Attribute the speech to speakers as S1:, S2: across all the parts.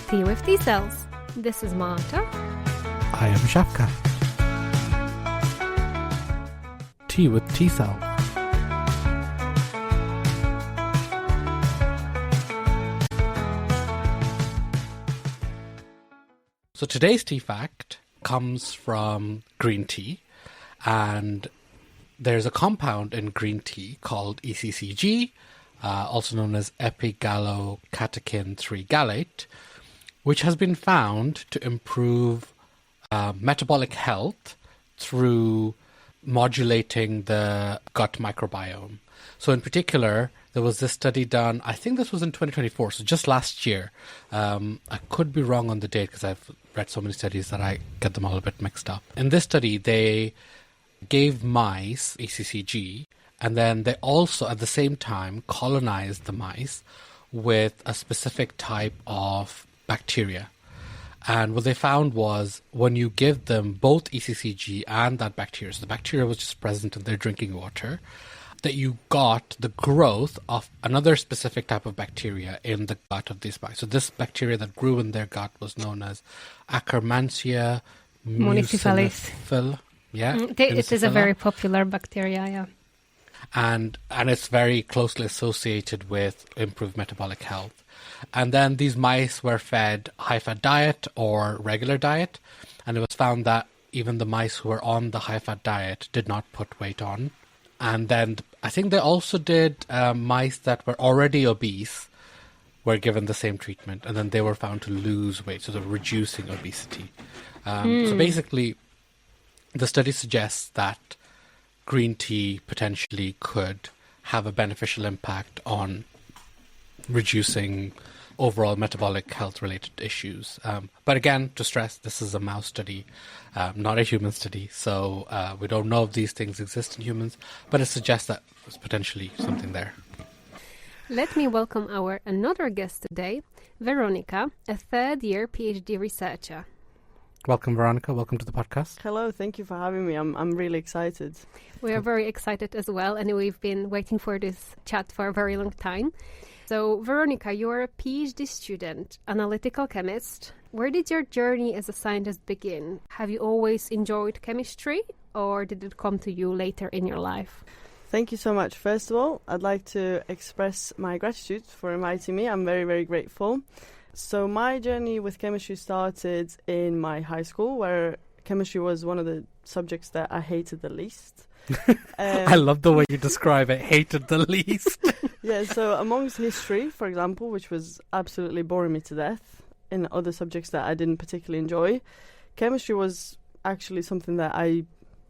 S1: Tea with T cells. This is Marta.
S2: I am Shafka. Tea with T cells. So today's tea fact comes from green tea, and there's a compound in green tea called ECCG, also known as epigallocatechin 3 gallate, which has been found to improve metabolic health through modulating the gut microbiome. So in particular, there was this study done, I think this was in 2024, so just last year. I could be wrong on the date because I've read so many studies that I get them all a bit mixed up. In this study, they gave mice ECCG, and then they also, at the same time, colonized the mice with a specific type of bacteria. And what they found was when you give them both ECCG and that bacteria, so the bacteria was just present in their drinking water, that you got the growth of another specific type of bacteria in the gut of these mice. So this bacteria that grew in their gut was known as Akkermansia muciniphila. Yeah,
S1: it is a very popular bacteria, yeah.
S2: And it's very closely associated with improved metabolic health. And then these mice were fed high-fat diet or regular diet, and it was found that even the mice who were on the high-fat diet did not put weight on. And then I think they also did mice that were already obese were given the same treatment, and then they were found to lose weight, so they're reducing obesity. So basically, the study suggests that green tea potentially could have a beneficial impact on reducing overall metabolic health-related issues. But again, to stress, this is a mouse study, not a human study. So we don't know if these things exist in humans, but it suggests that there's potentially something there.
S1: Let me welcome our another guest today, Veronika, a third-year PhD researcher.
S2: Welcome, Veronika. Welcome to the podcast.
S3: Hello. Thank you for having me. I'm really excited.
S1: We are very excited as well, and we've been waiting for this chat for a very long time. So, Veronika, you're a PhD student, analytical chemist. Where did your journey as a scientist begin? Have you always enjoyed chemistry, or did it come to you later in your life?
S3: Thank you so much. First of all, I'd like to express my gratitude for inviting me. I'm very, very grateful. So my journey with chemistry started in my high school, where chemistry was one of the subjects that I hated the least.
S2: I love the way you describe it, hated the least.
S3: Yeah, so amongst history, for example, which was absolutely boring me to death, in other subjects that I didn't particularly enjoy, chemistry was actually something that I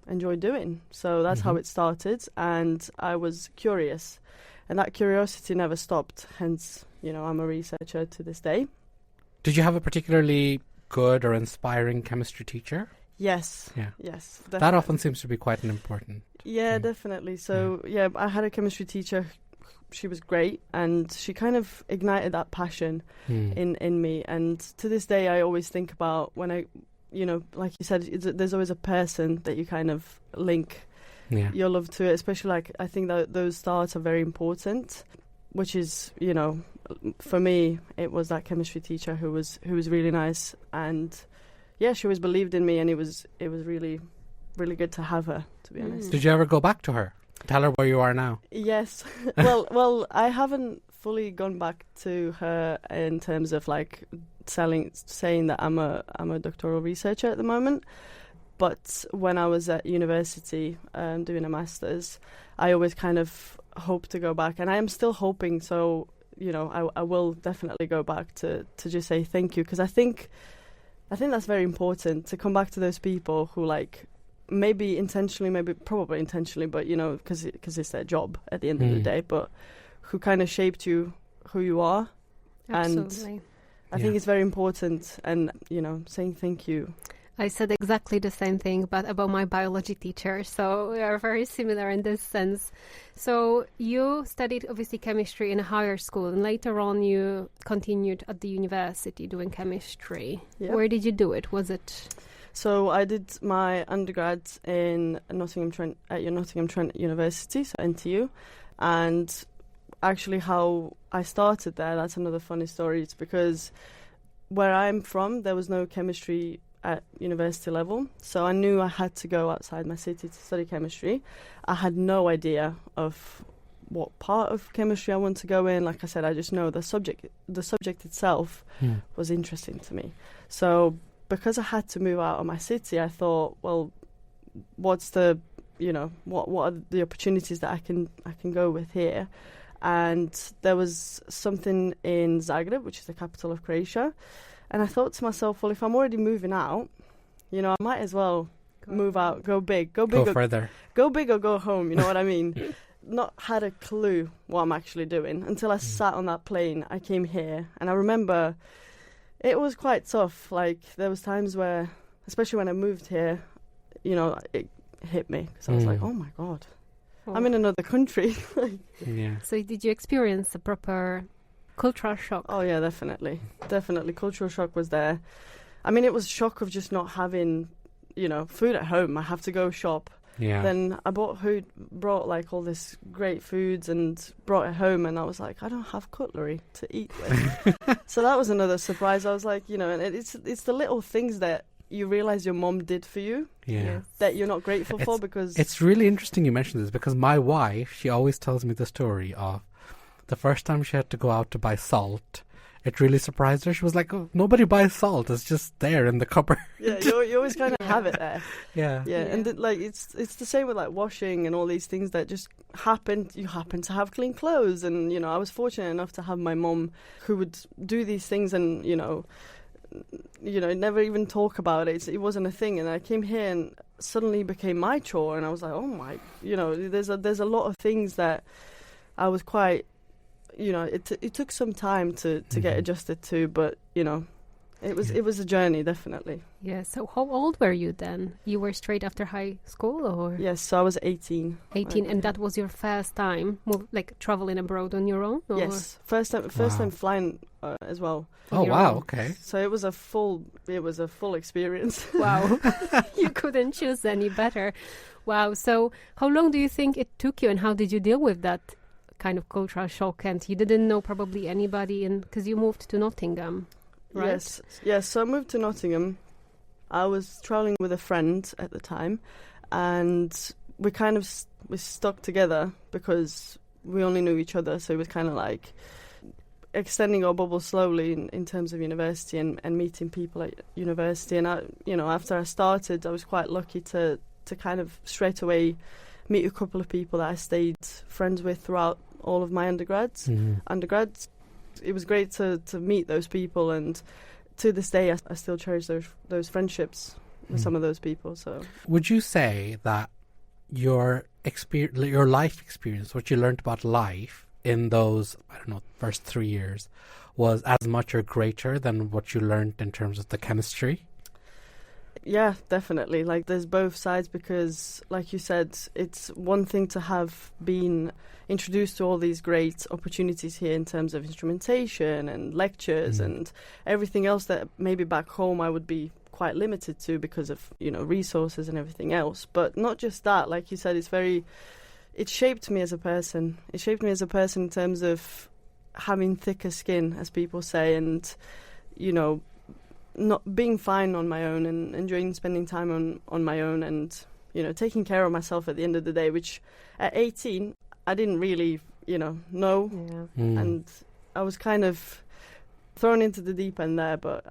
S3: enjoyed doing. So that's how it started, and I was curious. And that curiosity never stopped, hence, I'm a researcher to this day.
S2: Did you have a particularly good or inspiring chemistry teacher?
S3: Yes.
S2: Yeah.
S3: Yes.
S2: Definitely. That often seems to be quite an important
S3: thing. Definitely. So, I had a chemistry teacher. She was great, and she kind of ignited that passion in me. And to this day, I always think about when I, like you said, there's always a person that you kind of link your love to it, especially I think that those starts are very important, which is, for me, it was that chemistry teacher who was really nice, and she always believed in me, and it was really, really good to have her, to be honest.
S2: Did you ever go back to her? Tell her where you are now.
S3: Yes. well, I haven't fully gone back to her in terms of saying that I'm a doctoral researcher at the moment. But when I was at university doing a master's, I always kind of hoped to go back, and I am still hoping. So I will definitely go back to just say thank you, because I think that's very important, to come back to those people who maybe intentionally, probably intentionally, but because it's their job at the end of the day, but who kind of shaped you who you are.
S1: Absolutely.
S3: And I think it's very important, and saying thank you.
S1: I said exactly the same thing, but about my biology teacher, so we are very similar in this sense. So you studied, obviously, chemistry in a higher school, and later on you continued at the university doing chemistry. Yeah. Where did you do it? Was it...
S3: So I did my undergrad in Nottingham Trent University, so NTU, and actually how I started there, that's another funny story. It's because where I'm from, there was no chemistry at university level, so I knew I had to go outside my city to study chemistry. I had no idea of what part of chemistry I want to go in. Like I said, I just know the subject itself was interesting to me. So because I had to move out of my city, I thought, well, what's the, what are the opportunities that I can go with here? And there was something in Zagreb, which is the capital of Croatia. And I thought to myself, well, if I'm already moving out, I might as well move out, go big, go
S2: further,
S3: go big or go home. You know what I mean? Not had a clue what I'm actually doing until I sat on that plane. I came here, and I remember it was quite tough. Like, there was times where, especially when I moved here, it hit me because I was like, oh my God, I'm in another country.
S2: Yeah.
S1: So did you experience a proper cultural shock?
S3: Oh yeah, definitely. Cultural shock was there. I mean, it was shock of just not having, food at home. I have to go shop.
S2: Yeah.
S3: Then I brought like all this great foods and brought it home, and I was like, I don't have cutlery to eat with. So that was another surprise. I was like, and it's the little things that you realize your mom did for you.
S2: Yeah.
S3: That you're not grateful for, because
S2: it's really interesting you mentioned this, because my wife, she always tells me the story of the first time she had to go out to buy salt. It really surprised her. She was like, oh, nobody buys salt. It's just there in the cupboard.
S3: Yeah, you always kind of have it there.
S2: Yeah.
S3: And it's the same with like washing and all these things that just happen. You happen to have clean clothes, and I was fortunate enough to have my mom who would do these things, and never even talk about it. It wasn't a thing. And I came here and suddenly it became my chore, and I was like, oh my, there's a lot of things that I was quite. It took some time to get adjusted to, but it was a journey, definitely.
S1: Yeah. So how old were you then? You were straight after high school, or?
S3: Yes, so I was 18.
S1: 18, and that was your first time, traveling abroad on your own? Or?
S3: Yes, first time flying as well.
S2: Oh wow! Okay.
S3: So it was a full experience.
S1: Wow, you couldn't choose any better. Wow. So how long do you think it took you, and how did you deal with that kind of cultural shock? And you didn't know probably anybody, and because you moved to Nottingham, right?
S3: Yes. So I moved to Nottingham. I was traveling with a friend at the time, and we stuck together because we only knew each other. So it was kind of like extending our bubble slowly in terms of university and meeting people at university. And after I started, I was quite lucky to kind of straight away meet a couple of people that I stayed friends with throughout all of my undergrads. It was great to meet those people, and to this day I still cherish those friendships with some of those people. So
S2: would you say that your life experience, what you learned about life in those, first 3 years, was as much or greater than what you learned in terms of the chemistry?
S3: Yeah, definitely. Like, there's both sides, because, like you said, it's one thing to have been introduced to all these great opportunities here in terms of instrumentation and lectures and everything else that maybe back home I would be quite limited to because of, resources and everything else. But not just that, like you said, it shaped me as a person. It shaped me as a person in terms of having thicker skin, as people say, and, not being fine on my own and enjoying spending time on my own, and taking care of myself at the end of the day, which at 18 I didn't really know. And I was kind of thrown into the deep end there, but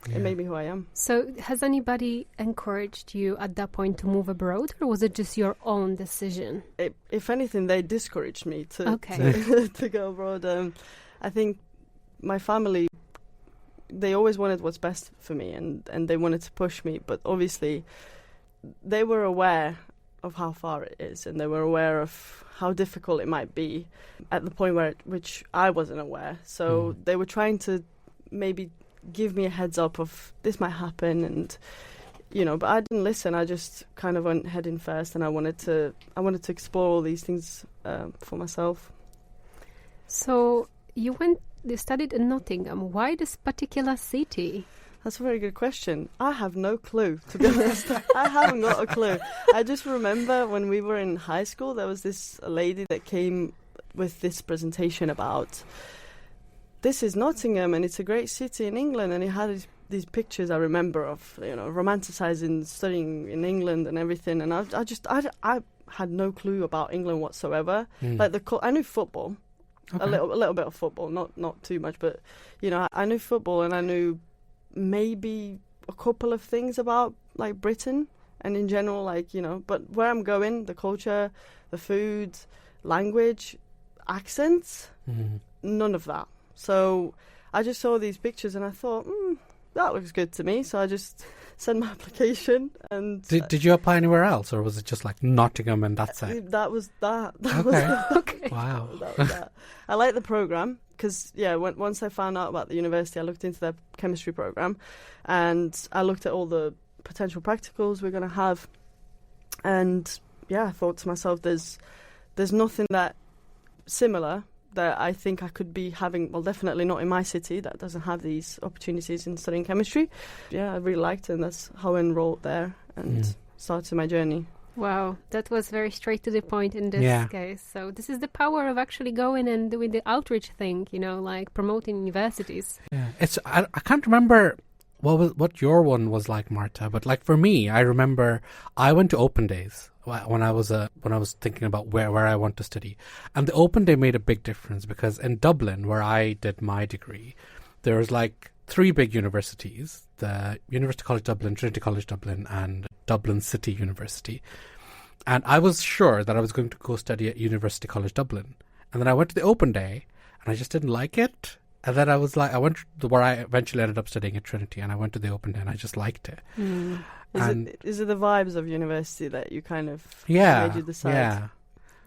S3: it made me who I am.
S1: So has anybody encouraged you at that point to move abroad, or was it just your own decision?
S3: If anything, they discouraged me to go abroad. I think my family, they always wanted what's best for me, and they wanted to push me, but obviously they were aware of how far it is, and they were aware of how difficult it might be at the point which I wasn't aware. So they were trying to maybe give me a heads up of this might happen, and but I didn't listen. I just kind of went head in first, and I wanted to explore all these things for myself.
S1: So you studied in Nottingham. Why this particular city?
S3: That's a very good question. I have no clue, to be honest. I haven't got a clue. I just remember when we were in high school, there was this lady that came with this presentation about this is Nottingham and it's a great city in England. And he had these pictures I remember of, romanticizing studying in England and everything. And I had no clue about England whatsoever. Like I knew football, a little bit of football, not too much, but I knew football and I knew maybe a couple of things about like Britain and in general, but where I'm going, the culture, the food, language, accents, none of that. So I just saw these pictures and I thought, that looks good to me. So I just sent my application. And
S2: did you apply anywhere else, or was it just like Nottingham and that's it?
S3: That was that.
S1: Okay.
S2: Wow.
S3: That was that. I like the program because once I found out about the university, I looked into their chemistry program, and I looked at all the potential practicals we're going to have, and I thought to myself, there's nothing that similar that I think I could be having, well, definitely not in my city that doesn't have these opportunities in studying chemistry. Yeah, I really liked it, and that's how I enrolled there and started my journey.
S1: Wow, that was very straight to the point in this case. So this is the power of actually going and doing the outreach thing, like promoting universities. Yeah,
S2: I can't remember what your one was like, Marta, but like for me, I remember I went to open days when I was thinking about where I want to study, and the open day made a big difference because in Dublin, where I did my degree, there was like 3 big universities: the University College Dublin, Trinity College Dublin, and Dublin City University. And I was sure that I was going to go study at University College Dublin, and then I went to the open day, and I just didn't like it. And then I went to where I eventually ended up studying at Trinity, and I went to the open day, and I just liked it.
S3: Is it the vibes of university that you kind of made you decide?
S2: Yeah,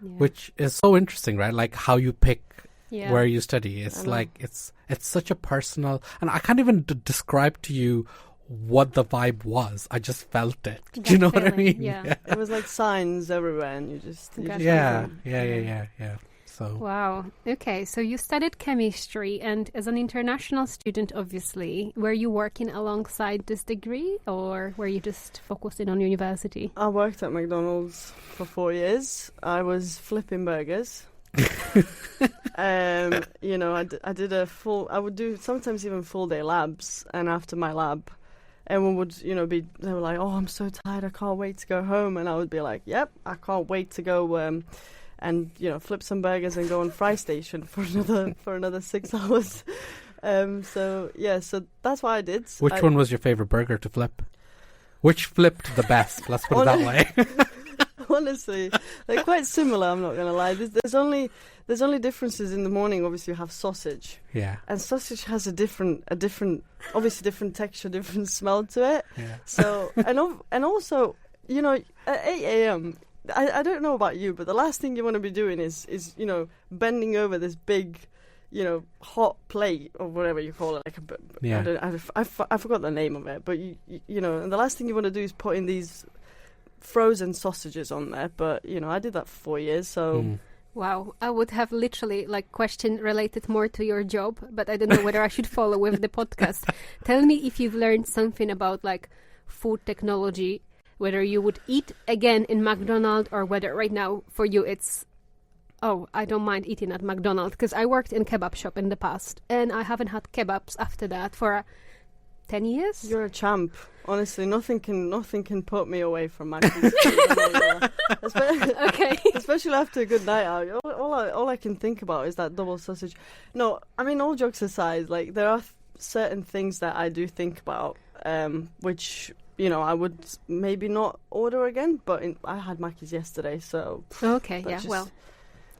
S2: which is so interesting, right? Like how you pick where you study. It's like it's such a personal, and I can't even describe to you what the vibe was. I just felt it. Do you know what I mean?
S1: Yeah.
S3: It was like signs everywhere, and you just
S2: yeah. So.
S1: Wow. Okay, so you studied chemistry, and as an international student, obviously, were you working alongside this degree, or were you just focusing on university?
S3: I worked at McDonald's for 4 years. I was flipping burgers. I did I would do sometimes even full day labs, and after my lab, everyone would, they were like, "Oh, I'm so tired, I can't wait to go home," and I would be like, "Yep, I can't wait to go and flip some burgers and go on fry station for another 6 hours." So that's what I did.
S2: Which one was your favorite burger to flip? Which flipped the best? Let's put it that way.
S3: Honestly, they're quite similar. I'm not gonna lie. There's only differences in the morning. Obviously, you have sausage.
S2: Yeah.
S3: And sausage has a different, obviously different texture, different smell to it.
S2: Yeah.
S3: So and also, at 8 a.m. I don't know about you, but the last thing you want to be doing is bending over this big, hot plate or whatever you call it. I forgot the name of it, but and the last thing you want to do is put in these frozen sausages on there. But I did that for 4 years, so.
S1: Wow, I would have literally question related more to your job, but I don't know whether I should follow with the podcast. Tell me if you've learned something about food technology, whether you would eat again in McDonald, or whether right now for you it's, I don't mind eating at McDonald, because I worked in kebab shop in the past and I haven't had kebabs after that for 10 years.
S3: You're a champ. Honestly, nothing can put me away from my food.
S1: Okay.
S3: Especially after a good night out. All I can think about is that double sausage. No, I mean, all jokes aside, there are certain things that I do think about, which I would maybe not order again, but I had Mackey's yesterday, so.
S1: Okay, yeah,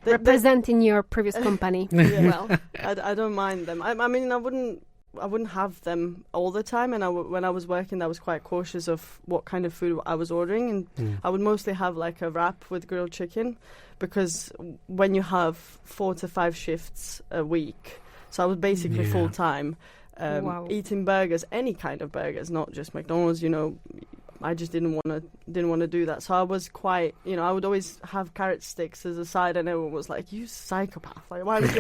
S1: representing your previous company. Well,
S3: I don't mind them. I mean, I wouldn't have them all the time, and when I was working, I was quite cautious of what kind of food I was ordering, and I would mostly have a wrap with grilled chicken, because when you have 4 to 5 shifts a week, so I was basically full time. Eating burgers, any kind of burgers, not just McDonald's. I just didn't want to do that. So I was quite, I would always have carrot sticks as a side, and everyone was like, "You psychopath! Why would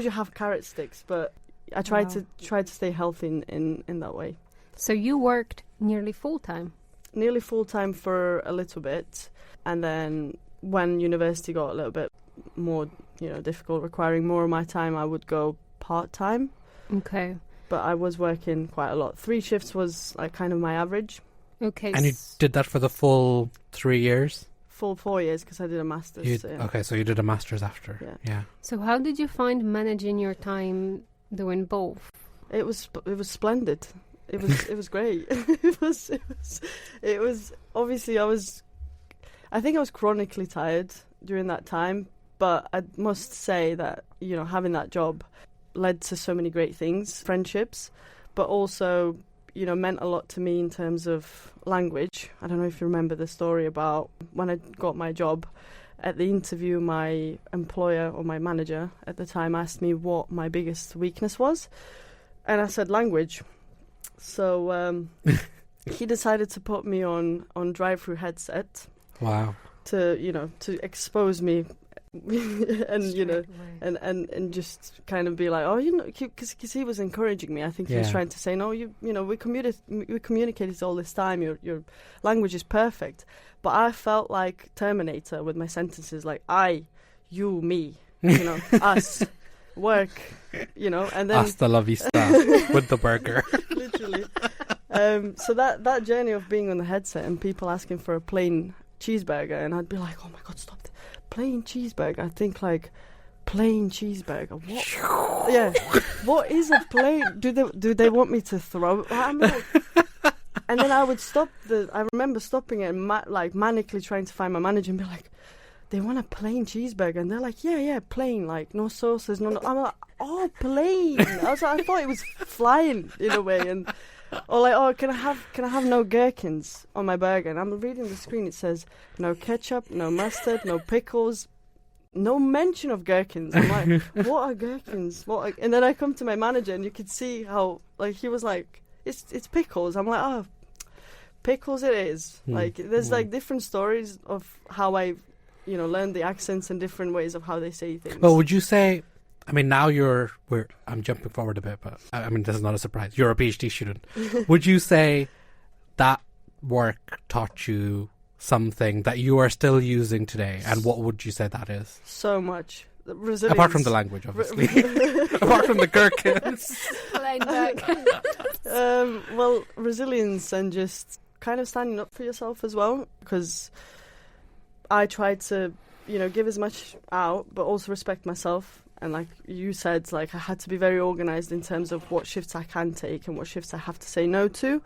S3: you have carrot sticks?" But I tried to stay healthy in that way.
S1: So you worked nearly full time.
S3: Nearly full time for a little bit, and then when university got a little bit more, difficult, requiring more of my time, I would go part-time.
S1: Okay.
S3: But I was working quite a lot. 3 shifts was like kind of my average.
S1: Okay.
S2: And you did that for the full 3 years?
S3: Full 4 years because I did a master's.
S2: Okay, so you did a master's after. Yeah.
S1: So how did you find managing your time doing both?
S3: It was splendid. It was great. it was obviously I think I was chronically tired during that time, but I must say that, you know, having that job led to so many great things, friendships, but also, you know, meant a lot to me in terms of language. I don't know if you remember the story about when I got my job. At the interview, my employer or my manager at the time asked me what my biggest weakness was, and I said language. So he decided to put me on drive-through headset.
S2: Wow.
S3: To expose me and you know and just kind of be like, oh, you know, because he was encouraging me. I think he was trying to say, no, you know, we communicated all this time, your language is perfect. But I felt like Terminator with my sentences, like I, you, me, you know, us, work, you know, and then
S2: hasta la vista with the burger.
S3: Literally. So that journey of being on the headset and people asking for a plain cheeseburger, and I'd be like, oh my god, stop it. Plain cheeseburger. I think like plain cheeseburger. What? Yeah. What is a plain? Do they want me to throw? I'm like, and then I would stop I remember stopping it and manically trying to find my manager and be like, they want a plain cheeseburger, and they're like, yeah, plain, like no sauces, no. I'm like, oh, plain. I thought it was flying in a way, and. Or like, oh, can I have no gherkins on my burger? And I'm reading the screen. It says no ketchup, no mustard, no pickles, no mention of gherkins. I'm like, what are gherkins? And then I come to my manager, and you could see how like he was like, it's pickles. I'm like, oh, pickles it is. Like there's like different stories of how I, you know, learned the accents and different ways of how they say things.
S2: Well, would you say? I mean, now I'm jumping forward a bit, but I mean, this is not a surprise. You're a PhD student. Would you say that work taught you something that you are still using today? And what would you say that is?
S3: So much. Resilience.
S2: Apart from the language, obviously. Apart from the gherkins.
S3: Well, resilience and just kind of standing up for yourself as well. Because I tried to, you know, give as much out, but also respect myself. And like you said, like I had to be very organised in terms of what shifts I can take and what shifts I have to say no to.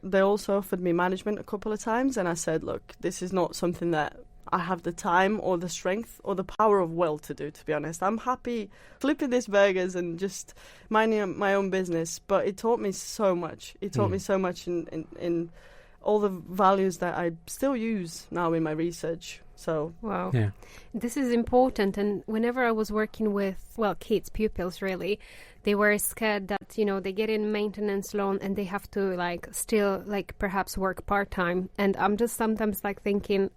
S3: They also offered me management a couple of times, and I said, look, this is not something that I have the time or the strength or the power of will to do, to be honest. I'm happy flipping these burgers and just minding my own business, but it taught me so much. It taught me so much in all the values that I still use now in my research. So
S1: wow, yeah, this is important. And whenever I was working with kids, pupils, really, they were scared that, you know, they get in maintenance loan and they have to like still like perhaps work part-time. And I'm just sometimes like thinking,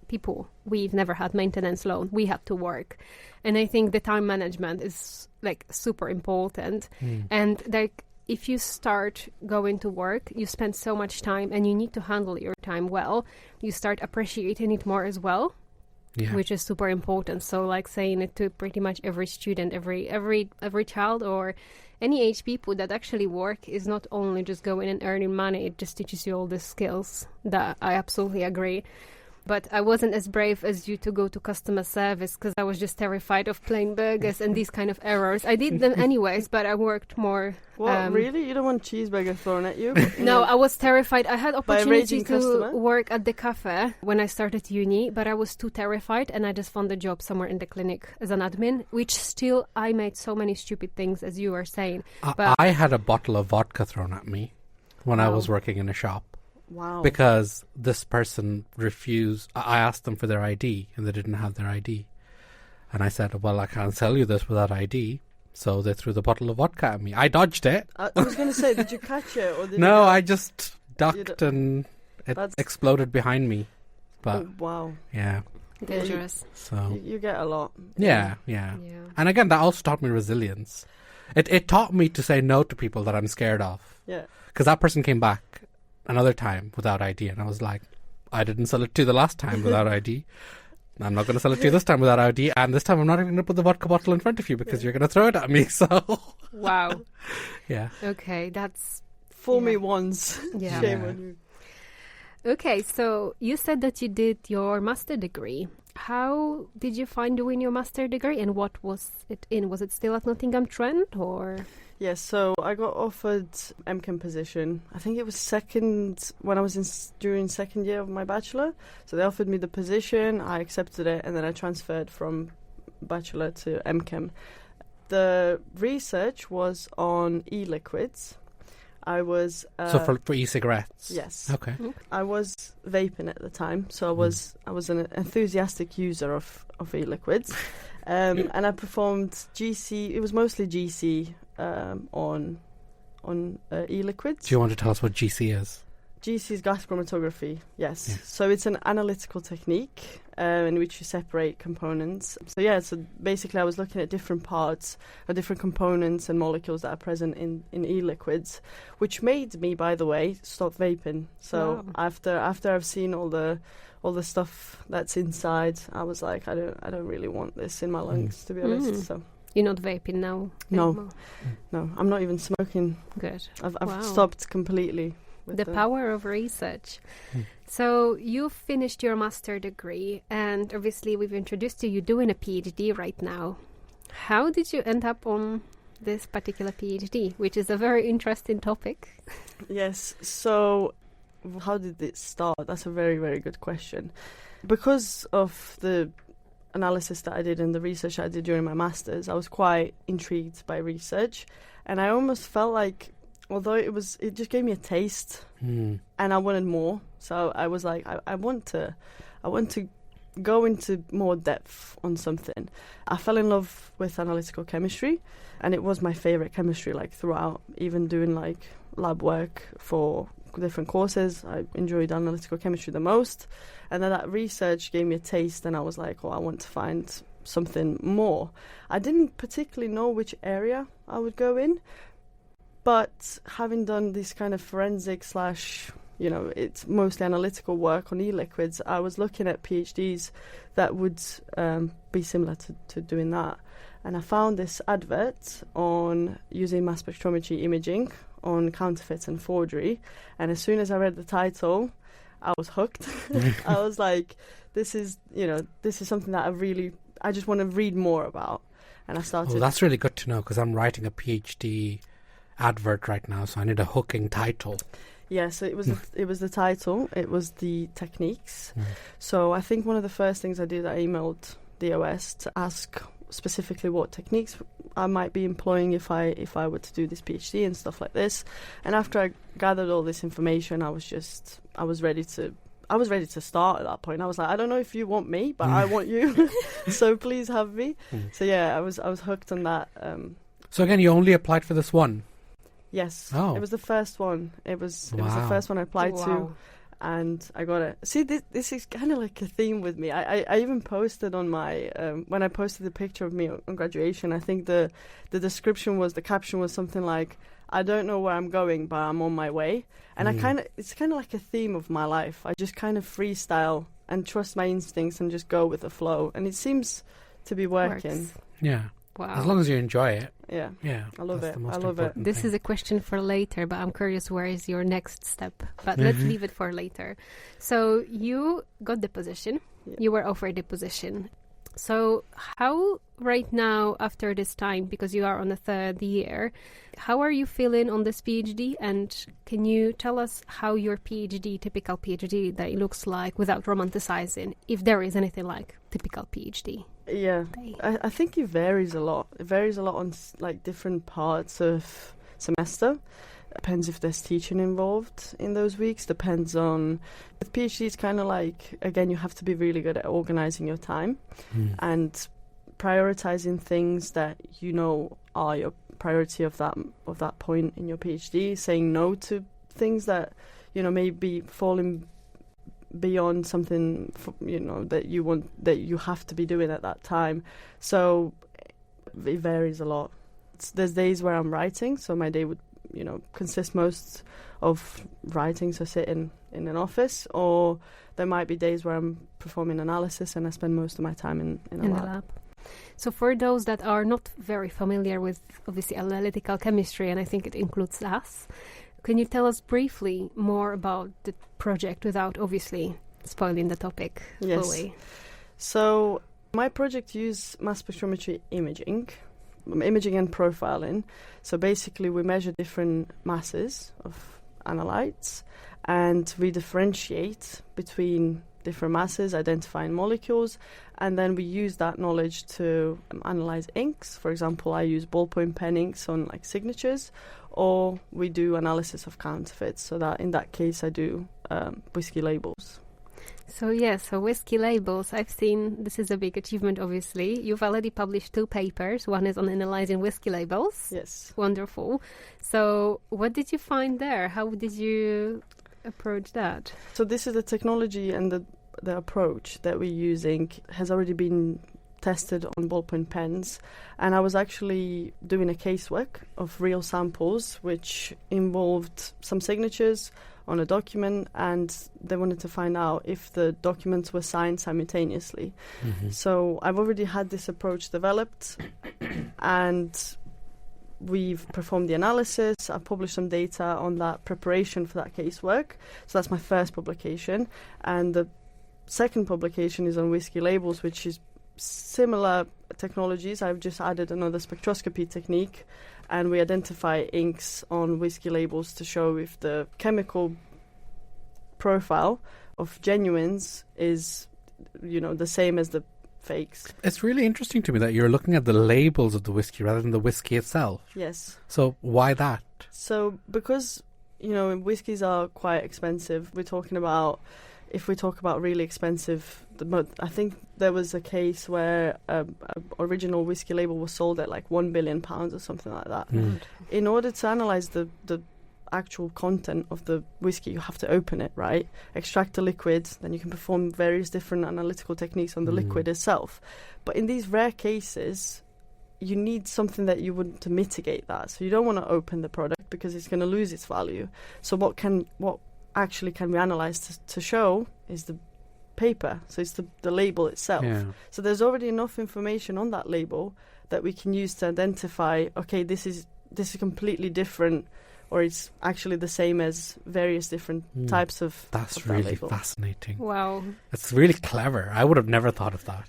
S1: people, we've never had maintenance loan, we had to work. And I think the time management is like super important. And like if you start going to work, you spend so much time and you need to handle your time well. You start appreciating it more as well, which is super important. So like saying it to pretty much every student, every child or any age people that actually work is not only just going and earning money, it just teaches you all the skills. That I absolutely agree. But I wasn't as brave as you to go to customer service because I was just terrified of plain burgers and these kind of errors. I did them anyways, but I worked more.
S3: What, really? You don't want cheeseburger thrown at you?
S1: No, I was terrified. I had opportunity to work at the cafe when I started uni, but I was too terrified and I just found a job somewhere in the clinic as an admin, which still I made so many stupid things, as you were saying. But
S2: I had a bottle of vodka thrown at me when I was working in a shop.
S3: Wow.
S2: Because this person refused. I asked them for their ID and they didn't have their ID. And I said, well, I can't sell you this without ID. So they threw the bottle of vodka at me. I dodged it.
S3: I was going to say, did you catch it? Or did
S2: no, I just ducked and it exploded behind me. But
S3: wow.
S2: Yeah.
S1: Dangerous.
S2: So
S3: you get a lot.
S2: Yeah. And again, that also taught me resilience. It taught me to say no to people that I'm scared of.
S3: Yeah.
S2: Because that person came back another time without ID, and I was like, I didn't sell it to the last time without ID. I'm not going to sell it to you this time without ID, and this time I'm not even going to put the vodka bottle in front of you because you're going to throw it at me. So,
S1: wow.
S2: Yeah.
S1: Okay, that's
S3: Fool me once.
S1: Yeah.
S3: Shame on you.
S1: okay. So you said that you did your master degree. How did you find doing your master degree, and what was it in? Was it still at Nottingham Trent, or?
S3: Yes, so I got offered MChem position. I think it was when I was during second year of my bachelor. So they offered me the position, I accepted it, and then I transferred from bachelor to MChem. The research was on e-liquids. I was
S2: So for e-cigarettes?
S3: Yes.
S2: Okay.
S3: I was vaping at the time, so I was an enthusiastic user of e-liquids, and I performed GC. It was mostly GC on e-liquids.
S2: Do you want to tell us what GC is?
S3: GC is gas chromatography. Yes.
S2: Yeah.
S3: So it's an analytical technique in which you separate components. So basically I was looking at different parts or different components and molecules that are present in e-liquids, which made me, by the way, stop vaping. So after I've seen all the stuff that's inside, I was like, I don't really want this in my lungs, to be honest. So
S1: you're not vaping now?
S3: No.
S1: Anymore?
S3: No, I'm not even smoking.
S1: Good.
S3: I've stopped completely.
S1: The power of research. So you finished your master degree, and obviously we've introduced you. You're doing a PhD right now. How did you end up on this particular PhD, which is a very interesting topic?
S3: Yes. So how did it start? That's a very, very good question. Because of the analysis that I did and the research I did during my masters, I was quite intrigued by research, and I almost felt like, although it just gave me a taste, and I wanted more. So I was like, I want to go into more depth on something. I fell in love with analytical chemistry, and it was my favorite chemistry, like throughout, even doing like lab work for different courses. I enjoyed analytical chemistry the most, and then that research gave me a taste, and I was like, I want to find something more. I didn't particularly know which area I would go in, but having done this kind of forensic / it's mostly analytical work on e-liquids, I was looking at PhDs that would be similar to doing that. And I found this advert on using mass spectrometry imaging on counterfeit and forgery. And as soon as I read the title, I was hooked. I was like, this is something that I just want to read more about. And I started...
S2: Oh, that's really good to know, because I'm writing a PhD advert right now, so I need a hooking title.
S3: Yeah, so it was the title, it was the techniques. So I think one of the first things I did, I emailed DOS to ask specifically what techniques I might be employing if I were to do this PhD and stuff like this. And after I gathered all this information, I was ready to start at that point. I was like, I don't know if you want me, but I want you, so please have me. So yeah, I was hooked on that.
S2: So again, you only applied for this one?
S3: Yes.
S2: Oh.
S3: It was the first one. It was the first one I applied to, and I got it. See, this is kind of like a theme with me. I even posted on my when I posted the picture of me on graduation, I think the caption was something like, I don't know where I'm going, but I'm on my way. And it's kind of like a theme of my life. I just kind of freestyle and trust my instincts and just go with the flow, and it seems to be working.
S1: Works.
S2: Yeah.
S1: Wow.
S2: As long as you enjoy it.
S3: Yeah.
S2: Yeah.
S3: I love it. I love it.
S1: This is a question for later, but I'm curious, where is your next step? But let's leave it for later. So you got the position. Yeah. You were offered the position. So how right now, after this time, because you are on the third year, how are you feeling on this PhD? And can you tell us how your typical PhD that it looks like, without romanticizing, if there is anything like typical PhD?
S3: Yeah, I think it varies a lot. It varies a lot on like different parts of semester. Depends if there's teaching involved in those weeks. Depends on... With PhD, it's kind of like, again, you have to be really good at organizing your time and prioritizing things that you know are your priority of that point in your PhD. Saying no to things that, maybe falling beyond something, that you have to be doing at that time. So it varies a lot. There's days where I'm writing, so my day would consist most of writing, so sitting in an office, or there might be days where I'm performing analysis and I spend most of my time in a lab.
S1: So for those that are not very familiar with, obviously, analytical chemistry, and I think it includes us, can you tell us briefly more about the project without, obviously, spoiling the topic fully?
S3: So my project uses mass spectrometry imaging and profiling. So basically we measure different masses of analytes and we differentiate between different masses, identifying molecules, and then we use that knowledge to analyze inks. For example, I use ballpoint pen inks on like signatures, or we do analysis of counterfeits. So that in that case I do whiskey labels.
S1: So whiskey labels, I've seen, this is a big achievement, obviously. You've already published 2 papers. One is on analyzing whiskey labels.
S3: Yes.
S1: Wonderful. So what did you find there? How did you approach that?
S3: So this is the technology and the approach that we're using has already been tested on ballpoint pens. And I was actually doing a casework of real samples, which involved some signatures on a document, and they wanted to find out if the documents were signed simultaneously. Mm-hmm. So I've already had this approach developed and we've performed the analysis. I've published some data on that preparation for that casework. So that's my first publication. And the second publication is on whiskey labels, which is similar technologies. I've just added another spectroscopy technique, and we identify inks on whiskey labels to show if the chemical profile of genuines is, the same as the fakes.
S2: It's really interesting to me that you're looking at the labels of the whiskey rather than the whiskey itself.
S3: Yes.
S2: So why that?
S3: So because, whiskeys are quite expensive. If we talk about really expensive, I think there was a case where an original whiskey label was sold at like £1 billion or something like that.
S2: Mm.
S3: In order to analyze the actual content of the whiskey, you have to open it, right? Extract the liquid, then you can perform various different analytical techniques on the liquid itself. But in these rare cases, you need something that you want to mitigate that. So you don't want to open the product because it's going to lose its value. So what actually can we analyze to show is the paper, so it's the label itself. Yeah. So there's already enough information on that label that we can use to identify, okay, this is completely different, or it's actually the same as various different types of
S2: That's
S3: of
S2: really
S3: that label.
S2: Fascinating.
S1: Wow.
S2: It's really clever. I would have never thought of that.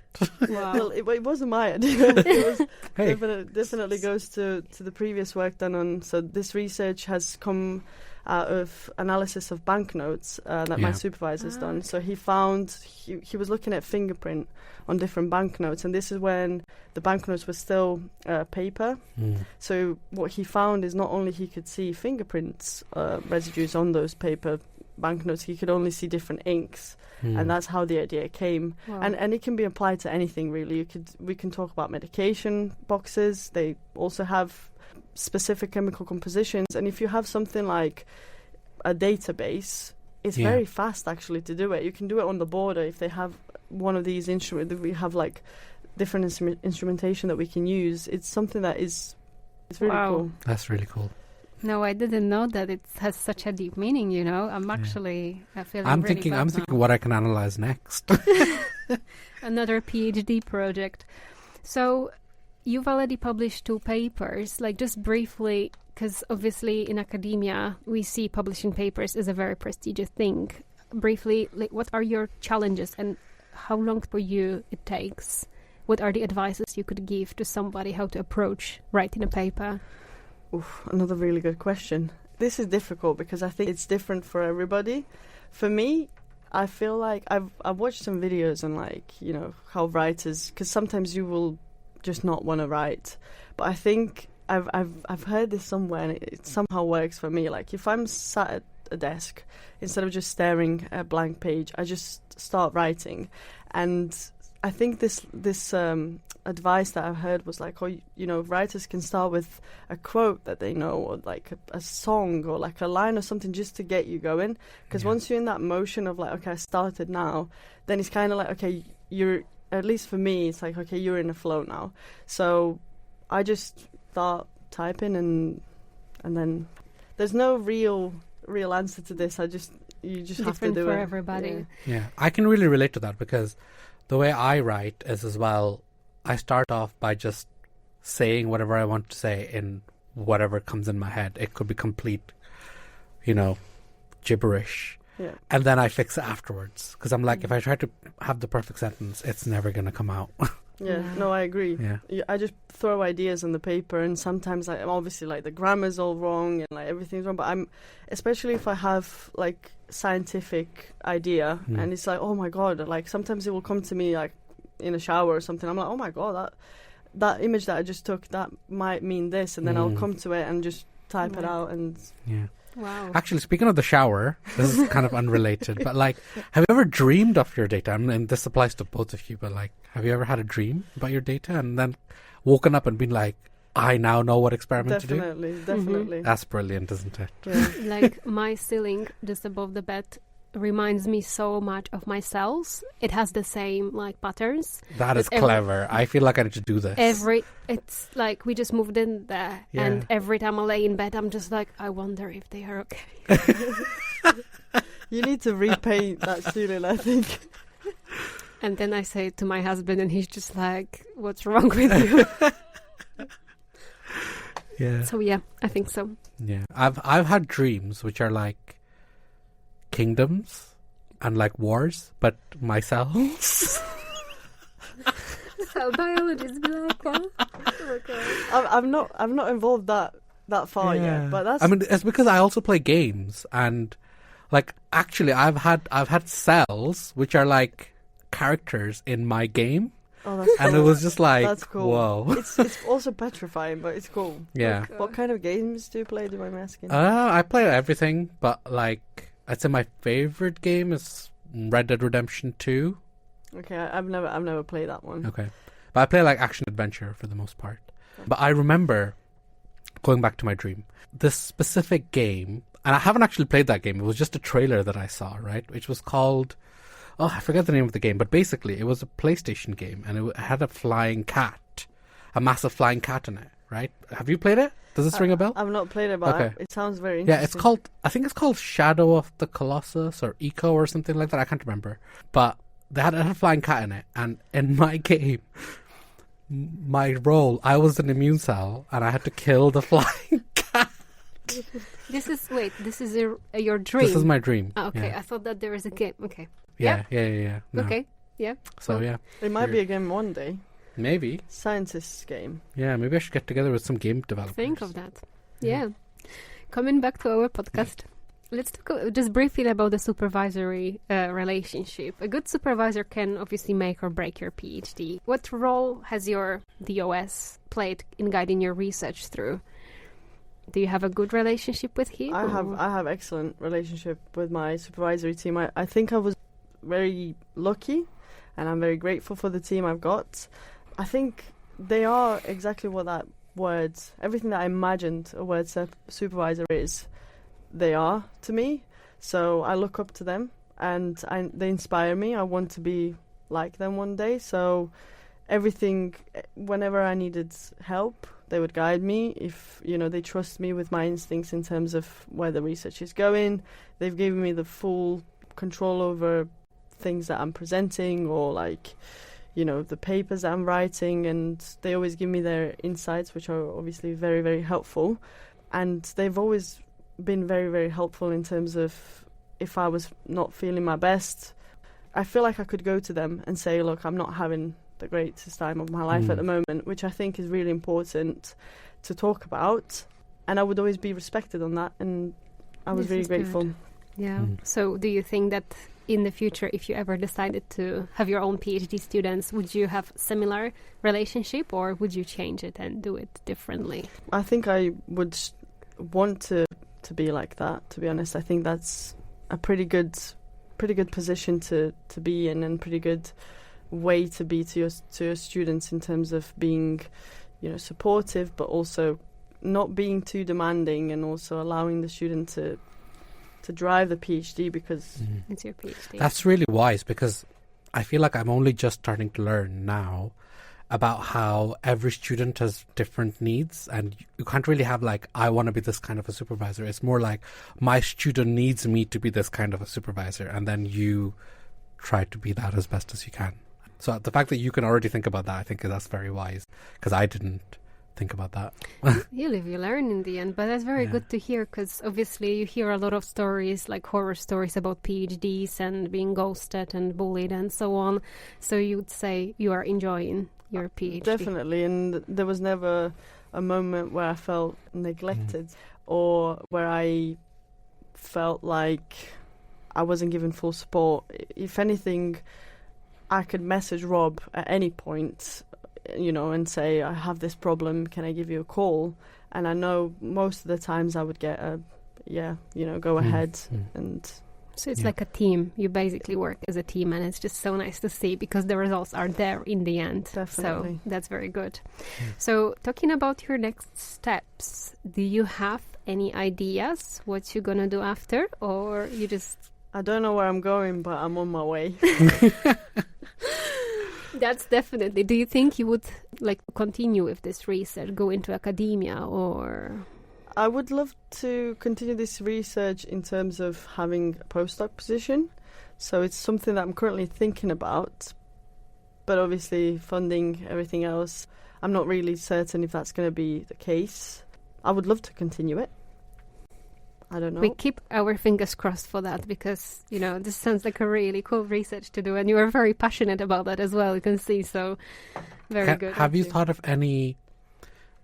S3: Wow. Well, it wasn't my idea. It was definitely goes to the previous work done on, so this research has come out of analysis of banknotes that my supervisor's done. So he found, he was looking at fingerprint on different banknotes, and this is when the banknotes were still paper. So what he found is not only he could see fingerprints residues on those paper banknotes, he could only see different inks. And that's how the idea came. Wow. And it can be applied to anything, really. We can talk about medication boxes. They also have specific chemical compositions, and if you have something like a database, it's very fast actually to do it. You can do it on the border. If they have one of these instruments, we have like different instrumentation that we can use. It's something that it's really cool.
S2: That's really cool.
S1: No, I didn't know that it has such a deep meaning, I'm actually feeling
S2: I'm
S1: really
S2: thinking
S1: bad
S2: I'm
S1: now.
S2: thinking what I can analyze next.
S1: Another PhD project. So you've already published 2 papers, like just briefly, because obviously in academia we see publishing papers as a very prestigious thing. Briefly, like, what are your challenges and how long for you it takes? What are the advices you could give to somebody how to approach writing a paper?
S3: Oof, another really good question. This is difficult because I think it's different for everybody. For me, I feel like I've watched some videos on how writers, because sometimes you will just not want to write, but I think I've heard this somewhere and it somehow works for me. Like if I'm sat at a desk, instead of just staring at a blank page, I just start writing. And I think this advice that I've heard was like, writers can start with a quote that they know, or like a song, or like a line or something, just to get you going. Because once you're in that motion of like, okay, I started now, then it's kind of like, okay, at least for me, it's like, okay, you're in a flow now. So I just start typing, and then there's no real answer to this. I just, you just have to
S1: different
S3: do
S1: for
S3: it.
S1: everybody.
S2: Yeah, I can really relate to that because the way I write is as well, I start off by just saying whatever I want to say in whatever comes in my head. It could be complete, gibberish.
S3: Yeah.
S2: And then I fix it afterwards because I'm like, if I try to have the perfect sentence, it's never going to come out.
S3: Yeah, no, I agree.
S2: Yeah.
S3: I just throw ideas on the paper, and sometimes obviously like the grammar's all wrong and like everything's wrong. But especially if I have like scientific idea and it's like, oh my god, like sometimes it will come to me like in a shower or something. I'm like, oh my god, that image that I just took, that might mean this, and then I'll come to it and just type it out. And
S2: yeah.
S1: Wow.
S2: Actually, speaking of the shower, this is kind of unrelated, but like, have you ever dreamed of your data? And this applies to both of you, but like, have you ever had a dream about your data and then woken up and been like, I now know what experiment to do?
S3: Definitely.
S2: That's brilliant, isn't it?
S3: Yeah.
S1: Like my ceiling just above the bed reminds me so much of my cells. It has the same like patterns.
S2: That is clever. I feel like I need to do this.
S1: It's like we just moved in there, and every time I lay in bed, I'm just like, I wonder if they are okay.
S3: You need to repaint that ceiling, I think.
S1: And then I say it to my husband, and he's just like, what's wrong with you?
S2: Yeah.
S1: So yeah, I think so.
S2: Yeah. I've had dreams which are like kingdoms and like wars, but my cells.
S1: Cell biologists be like that. Okay.
S3: I'm not involved that far yet, but that's.
S2: I mean, it's because I also play games, and like actually, I've had cells which are like characters in my game.
S3: Oh, that's cool.
S2: And it was just like,
S3: that's cool.
S2: Whoa.
S3: It's also petrifying, but it's cool.
S2: Yeah.
S3: What kind of games do you play? Do you mind me asking?
S2: I play everything, but like I'd say my favorite game is Red Dead Redemption 2.
S3: Okay, I've never played that one.
S2: Okay, but I play like action adventure for the most part. But I remember going back to my dream, this specific game, and I haven't actually played that game. It was just a trailer that I saw, right? Which was called, I forget the name of the game, but basically it was a PlayStation game, and it had a flying cat, a massive flying cat in it, right? Have you played it? Does this ring a bell?
S3: I've not played it, but
S2: Okay.
S3: it sounds very interesting.
S2: Yeah, I think it's called Shadow of the Colossus or Eco or something like that. I can't remember. But they had a flying cat in it, and in my game, my role, I was an immune cell, and I had to kill the flying cat.
S1: This is your dream.
S2: This is my dream.
S1: Oh, okay,
S2: Yeah.
S1: I thought that there was a game. Okay.
S2: Yeah. No.
S1: Okay. Yeah.
S2: So yeah,
S3: It might be a game one day.
S2: maybe.
S3: Scientist's game.
S2: Yeah, maybe I should get together with some game developers.
S1: Think of that. Yeah. Coming back to our podcast, let's talk just briefly about the supervisory relationship. A good supervisor can obviously make or break your PhD. What role has your DOS played in guiding your research through? Do you have a good relationship with him?
S3: I have excellent relationship with my supervisory team. I think I was very lucky, and I'm very grateful for the team I've got. I think they are exactly what that word, everything that I imagined a word supervisor is, they are to me. So I look up to them, and they inspire me. I want to be like them one day. So everything, whenever I needed help, they would guide me. If, they trust me with my instincts in terms of where the research is going. They've given me the full control over things that I'm presenting, or like, the papers that I'm writing, and they always give me their insights, which are obviously very, very helpful. And they've always been very, very helpful in terms of if I was not feeling my best, I feel like I could go to them and say, look, I'm not having the greatest time of my life at the moment, which I think is really important to talk about. And I would always be respected on that, and I was really grateful.
S1: Good. Yeah. So do you think that in the future, if you ever decided to have your own PhD students, would you have similar relationship, or would you change it and do it differently?
S3: I think I would want to be like that, to be honest. I think that's a pretty good position to be in, and pretty good way to be to your students in terms of being, supportive, but also not being too demanding, and also allowing the student to drive the PhD, because
S1: it's your PhD.
S2: That's really wise, because I feel like I'm only just starting to learn now, about how every student has different needs, and you can't really have like, I want to be this kind of a supervisor. It's more like, my student needs me to be this kind of a supervisor, and then you try to be that as best as you can. So the fact that you can already think about that, I think that's very wise, because I didn't think about that.
S1: You live, you learn in the end, but that's very good to hear, because obviously you hear a lot of stories, like horror stories about PhDs and being ghosted and bullied and so on. So you would say you are enjoying your PhD.
S3: Definitely, and there was never a moment where I felt neglected or where I felt like I wasn't given full support. If anything, I could message Rob at any point, and say, I have this problem, can I give you a call? And I know most of the times I would get a, go ahead. And
S1: so it's like a team. You basically work as a team, and it's just so nice to see, because the results are there in the end.
S3: Definitely.
S1: So that's very good. So talking about your next steps, do you have any ideas what you're going to do after, or you just...
S3: I don't know where I'm going, but I'm on my way.
S1: That's definitely. Do you think you would like continue with this research, go into academia, or?
S3: I would love to continue this research in terms of having a postdoc position. So it's something that I'm currently thinking about, but obviously funding, everything else, I'm not really certain if that's going to be the case. I would love to continue it. I don't know.
S1: We keep our fingers crossed for that, because, this sounds like a really cool research to do, and you are very passionate about that as well, you can see, so very good.
S2: Have you thought of any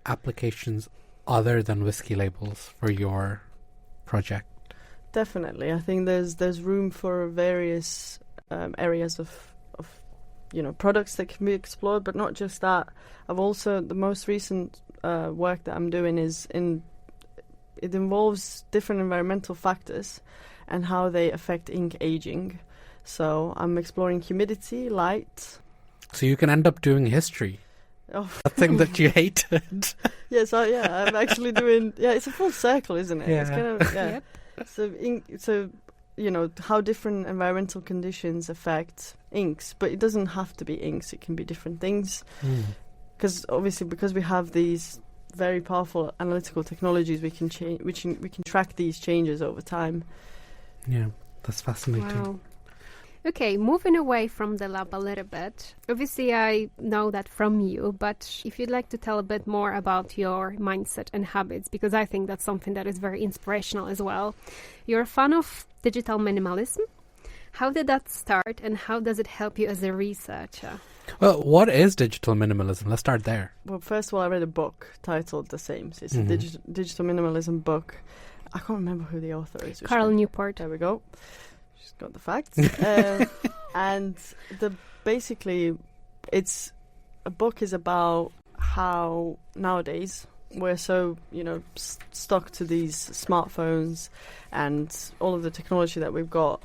S2: applications other than whiskey labels for your project?
S3: Definitely. I think there's room for various areas of products that can be explored, but not just that. The most recent work that I'm doing it involves different environmental factors and how they affect ink aging. So I'm exploring humidity, light.
S2: So you can end up doing history.
S3: Oh.
S2: A thing that you hated.
S3: Yes, I'm actually doing... Yeah, it's a full circle, isn't it?
S2: Yeah.
S3: It's kind of, yeah.
S1: Yep.
S3: So, how different environmental conditions affect inks. But it doesn't have to be inks. It can be different things. Because obviously, because we have these very powerful analytical technologies, we can track these changes over time.
S2: Yeah, that's fascinating.
S1: Wow. Okay, moving away from the lab a little bit. Obviously, I know that from you, but if you'd like to tell a bit more about your mindset and habits, because I think that's something that is very inspirational as well. You're a fan of digital minimalism. How did that start, and how does it help you as a researcher?
S2: Well, what is digital minimalism? Let's start there.
S3: Well, first of all, I read a book titled the same. So it's a digital minimalism book. I can't remember who the author is.
S1: Carl Newport.
S3: There we go. She's got the facts. And basically, it's a book is about how nowadays we're so stuck to these smartphones and all of the technology that we've got,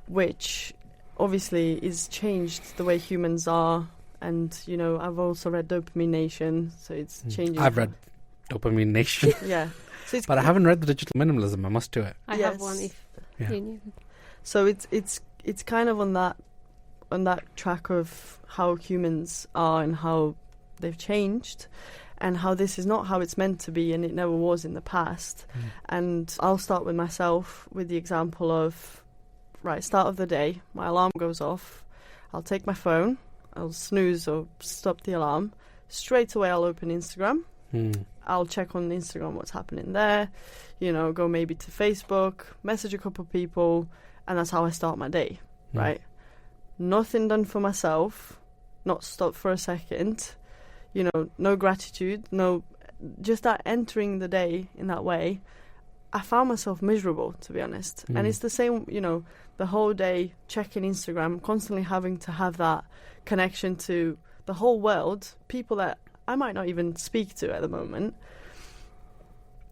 S3: which obviously is changed the way humans are. And I've also read Dopamine Nation, so it's changing.
S2: I've read Dopamine Nation.
S3: Yeah. So
S2: but I haven't read the digital minimalism. I must do it.
S1: I have one if you need it.
S3: So it's kind of on that track of how humans are and how they've changed, and how this is not how it's meant to be, and it never was in the past. And I'll start with myself with the example of, start of the day, my alarm goes off, I'll take my phone, I'll snooze or stop the alarm, straight away I'll open Instagram. I'll check on Instagram what's happening there, go maybe to Facebook, message a couple of people, and that's how I start my day, right? Nothing done for myself, not stop for a second, no gratitude, just that entering the day in that way. I found myself miserable, to be honest. And it's the same, the whole day checking Instagram, constantly having to have that connection to the whole world, people that I might not even speak to at the moment.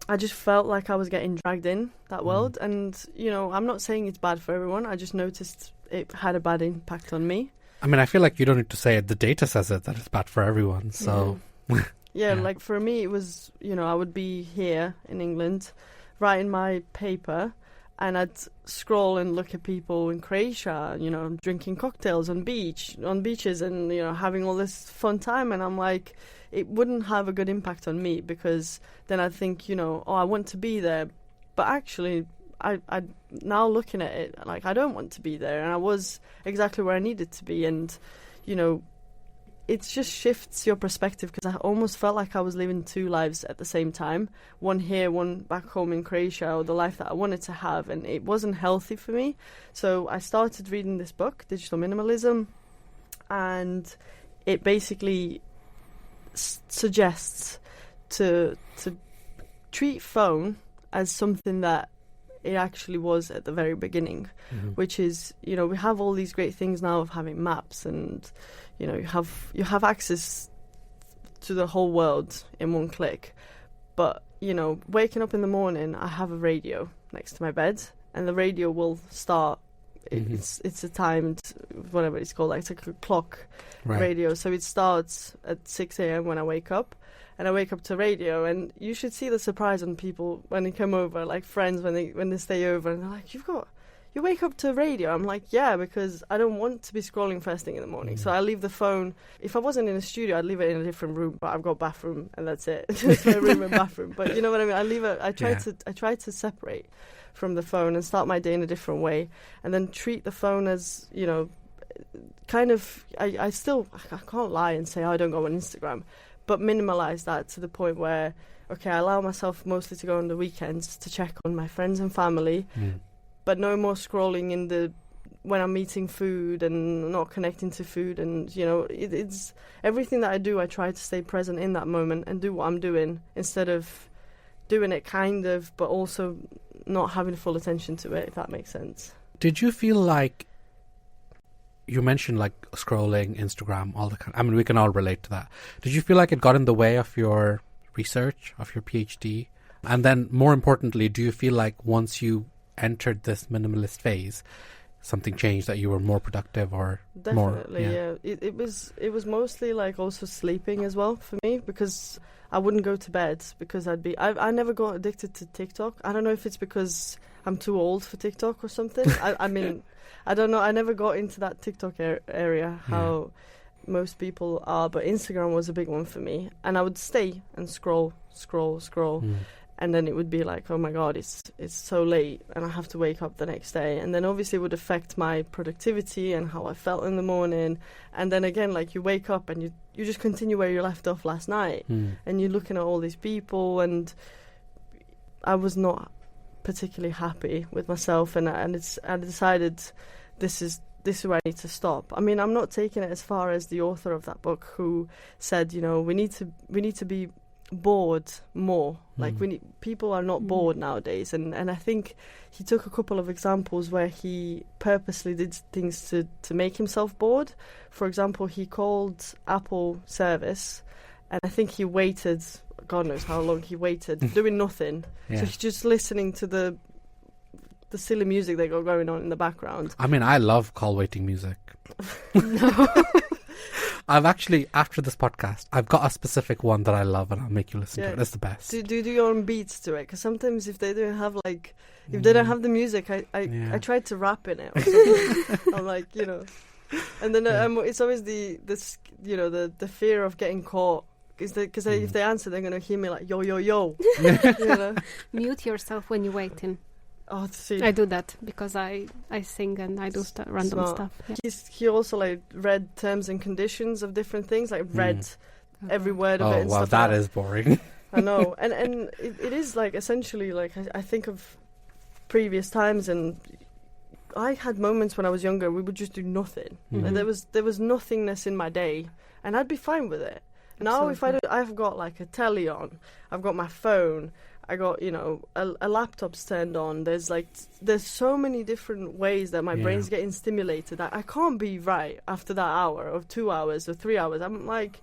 S3: I just felt like I was getting dragged in that world. And, I'm not saying it's bad for everyone. I just noticed it had a bad impact on me.
S2: I mean, I feel like you don't need to say it. The data says it, that it's bad for everyone. So,
S3: yeah, like for me, it was, I would be here in England writing my paper, and I'd scroll and look at people in Croatia, drinking cocktails on beaches and, having all this fun time. And I'm like, it wouldn't have a good impact on me, because then I'd think, I want to be there. But actually, I now looking at it, like, I don't want to be there. And I was exactly where I needed to be. And, it just shifts your perspective, because I almost felt like I was living two lives at the same time. One here, one back home in Croatia, or the life that I wanted to have. And it wasn't healthy for me. So I started reading this book, Digital Minimalism. And it basically suggests to treat phone as something that it actually was at the very beginning, which is, we have all these great things now of having maps, and you have access to the whole world in one click. But waking up in the morning, I have a radio next to my bed, and the radio will start. It's a timed, whatever it's called, like it's like a clock radio. So it starts at 6 a.m. when I wake up. And I wake up to radio, and you should see the surprise on people when they come over, like friends when they stay over, and they're like, you wake up to radio? I'm like, yeah, because I don't want to be scrolling first thing in the morning. So I leave the phone. If I wasn't in a studio, I'd leave it in a different room, but I've got bathroom, and that's it. It's my room and bathroom. But you know what I mean? I leave it. I try to separate from the phone and start my day in a different way, and then treat the phone as, kind of, I can't lie and say, I don't go on Instagram. But minimalize that to the point where, okay, I allow myself mostly to go on the weekends to check on my friends and family, but no more scrolling when I'm eating food and not connecting to food. And, it's everything that I do, I try to stay present in that moment and do what I'm doing, instead of doing it kind of, but also not having full attention to it, if that makes sense.
S2: Did you feel like, you mentioned like scrolling, Instagram, all the kind. I mean, we can all relate to that. Did you feel like it got in the way of your research, of your PhD? And then, more importantly, do you feel like once you entered this minimalist phase, something changed, that you were more productive or
S3: Definitely,
S2: more?
S3: Yeah. It was mostly like also sleeping as well for me, because I wouldn't go to bed because I never got addicted to TikTok. I don't know if it's because I'm too old for TikTok or something. I mean, I don't know. I never got into that TikTok area, how most people are, but Instagram was a big one for me. And I would stay and scroll. And then it would be like, oh my God, it's so late and I have to wake up the next day. And then obviously it would affect my productivity and how I felt in the morning. And then again, like, you wake up and you just continue where you left off last night. And you're looking at all these people, and I was not particularly happy with myself, and I decided this is where I need to stop. I mean, I'm not taking it as far as the author of that book, who said, we need to be bored more. Like, people are not bored nowadays, and I think he took a couple of examples where he purposely did things to make himself bored. For example, he called Apple service, and I think he waited, God knows how long he waited, doing nothing. So he's just listening to the silly music they got going on in the background.
S2: I mean, I love call waiting music.
S1: No.
S2: I've actually, after this podcast, I've got a specific one that I love, and I'll make you listen to it. It's the best.
S3: Do you do your own beats to it? Because sometimes if they don't have if they don't have the music, I tried to rap in it or something. I'm like, and then it's always the fear of getting caught. Because if they answer, they're going to hear me like, yo, yo, yo.
S1: Mute yourself when you're waiting.
S3: Oh, see.
S1: I do that because I sing and I do random stuff. Yeah.
S3: He also read terms and conditions of different things, read every word of it. And stuff
S2: that is boring.
S3: I know, and it is essentially I think of previous times, and I had moments when I was younger. We would just do nothing, and there was nothingness in my day, and I'd be fine with it. Now, if I've got a telly on, I've got my phone, I got a laptop's turned on. There's so many different ways that my brain's getting stimulated that I can't be right after that hour or 2 hours or 3 hours. I'm like,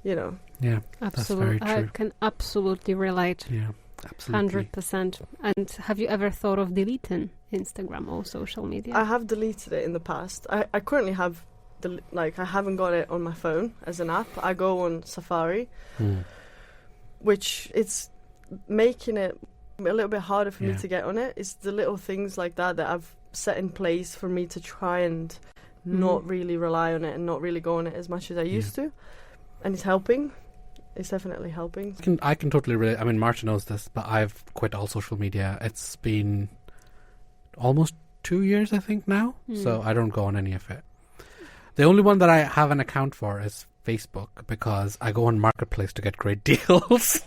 S2: Yeah,
S1: absolutely.
S2: that's very true.
S1: I can absolutely relate.
S2: Yeah, absolutely.
S1: 100%. And have you ever thought of deleting Instagram or social media?
S3: I have deleted it in the past. I currently have. I haven't got it on my phone as an app. I go on Safari, which it's making it a little bit harder for me
S2: Yeah.
S3: to get on it. It's the little things like that I've set in place for me to try and not really rely on it and not really go on it as much as I used to. And it's helping. It's definitely helping.
S2: I can totally relate. I mean, Marcia knows this, but I've quit all social media. It's been almost 2 years, I think, now. So I don't go on any of it. The only one that I have an account for is Facebook, because I go on Marketplace to get great deals.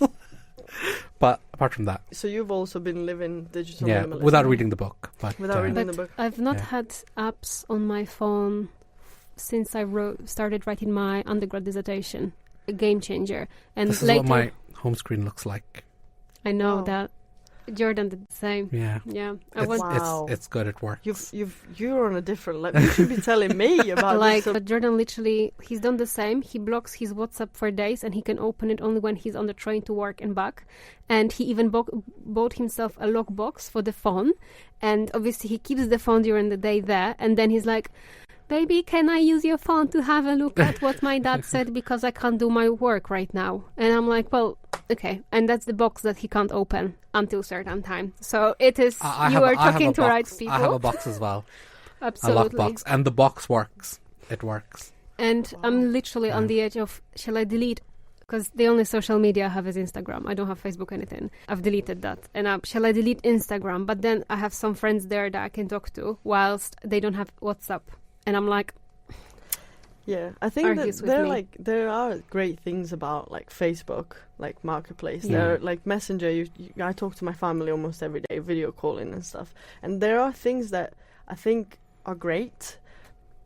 S2: But apart from that,
S3: So you've also been living digital
S2: yeah,
S3: minimalism.
S2: without reading the book. But
S3: Without reading
S1: But
S3: the book.
S1: I've not
S2: Yeah.
S1: had apps on my phone since I started writing my undergrad dissertation. A game changer. And
S2: this is
S1: later,
S2: what my home screen looks like.
S1: I know
S3: Wow.
S1: that Jordan did the same.
S2: Yeah,
S1: Yeah, I
S2: it's,
S1: was
S3: Wow.
S2: it's good. It works.
S3: You're on a different level. You should be telling me about
S1: like,
S3: this.
S1: but Jordan literally, he's done the same. He blocks his WhatsApp for days, and he can open it only when he's on the train to work and back. And he even bought himself a lockbox for the phone. And obviously, he keeps the phone during the day there. And then he's like, "Baby, can I use your phone to have a look at what my dad said because I can't do my work right now?" And I'm like, "Well, okay." And that's the box that he can't open until certain time. So it is,
S2: I
S1: you
S2: have a-
S1: are
S2: I have
S1: talking
S2: a
S1: to
S2: box.
S1: right people.
S2: I have a box as well.
S1: Absolutely.
S2: A lockbox, and the box works. It works.
S1: And I'm literally on the edge of, shall I delete? Because the only social media I have is Instagram. I don't have Facebook or anything. I've deleted that. And shall I delete Instagram? But then I have some friends there that I can talk to whilst they don't have WhatsApp. And I'm like,
S3: Yeah, I think
S1: argues
S3: that
S1: with me.
S3: there are great things about like Facebook, like Marketplace.
S2: Yeah.
S3: There are, like Messenger. I talk to my family almost every day, video calling and stuff. And there are things that I think are great,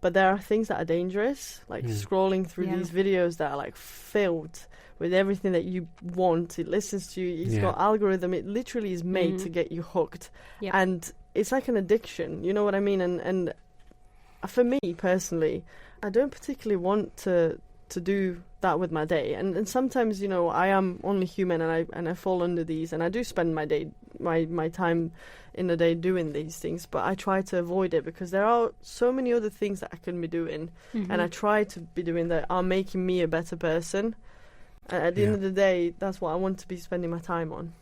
S3: but there are things that are dangerous, like scrolling through
S1: Yeah.
S3: these videos that are like filled with everything that you want. It listens to you. It's
S2: Yeah.
S3: got algorithm. It literally is made to get you hooked,
S1: Yeah.
S3: and it's like an addiction. You know what I mean? And for me personally, I don't particularly want to do that with my day. And sometimes, you know, I am only human, and I fall under these, and I do spend my time in the day doing these things, but I try to avoid it because there are so many other things that I can be doing, and I try to be doing that are making me a better person. And at the end of the day, that's what I want to be spending my time on.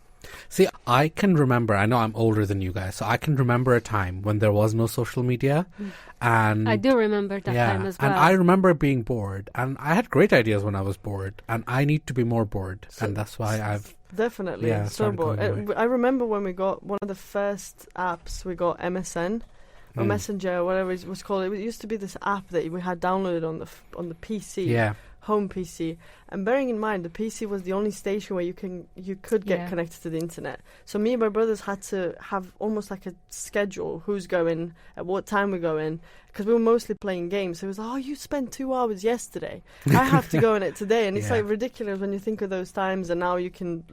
S2: See, I can remember, I know I'm older than you guys, so I can remember a time when there was no social media. And
S1: I do remember that time as well.
S2: And I remember being bored. And I had great ideas when I was bored. And I need to be more bored. And that's why I've...
S3: Definitely,
S2: Yeah,
S3: so
S2: started
S3: bored.
S2: going away.
S3: I remember when we got one of the first apps, we got MSN or Messenger, whatever it was called. It used to be this app that we had downloaded on the PC.
S2: Yeah.
S3: Home PC, and bearing in mind the PC was the only station where you could get connected to the internet. So me and my brothers had to have almost like a schedule: who's going, at what time we're going, because we were mostly playing games. So it was, "Oh, you spent 2 hours yesterday. I have to go on it today," and it's like ridiculous when you think of those times. And now you can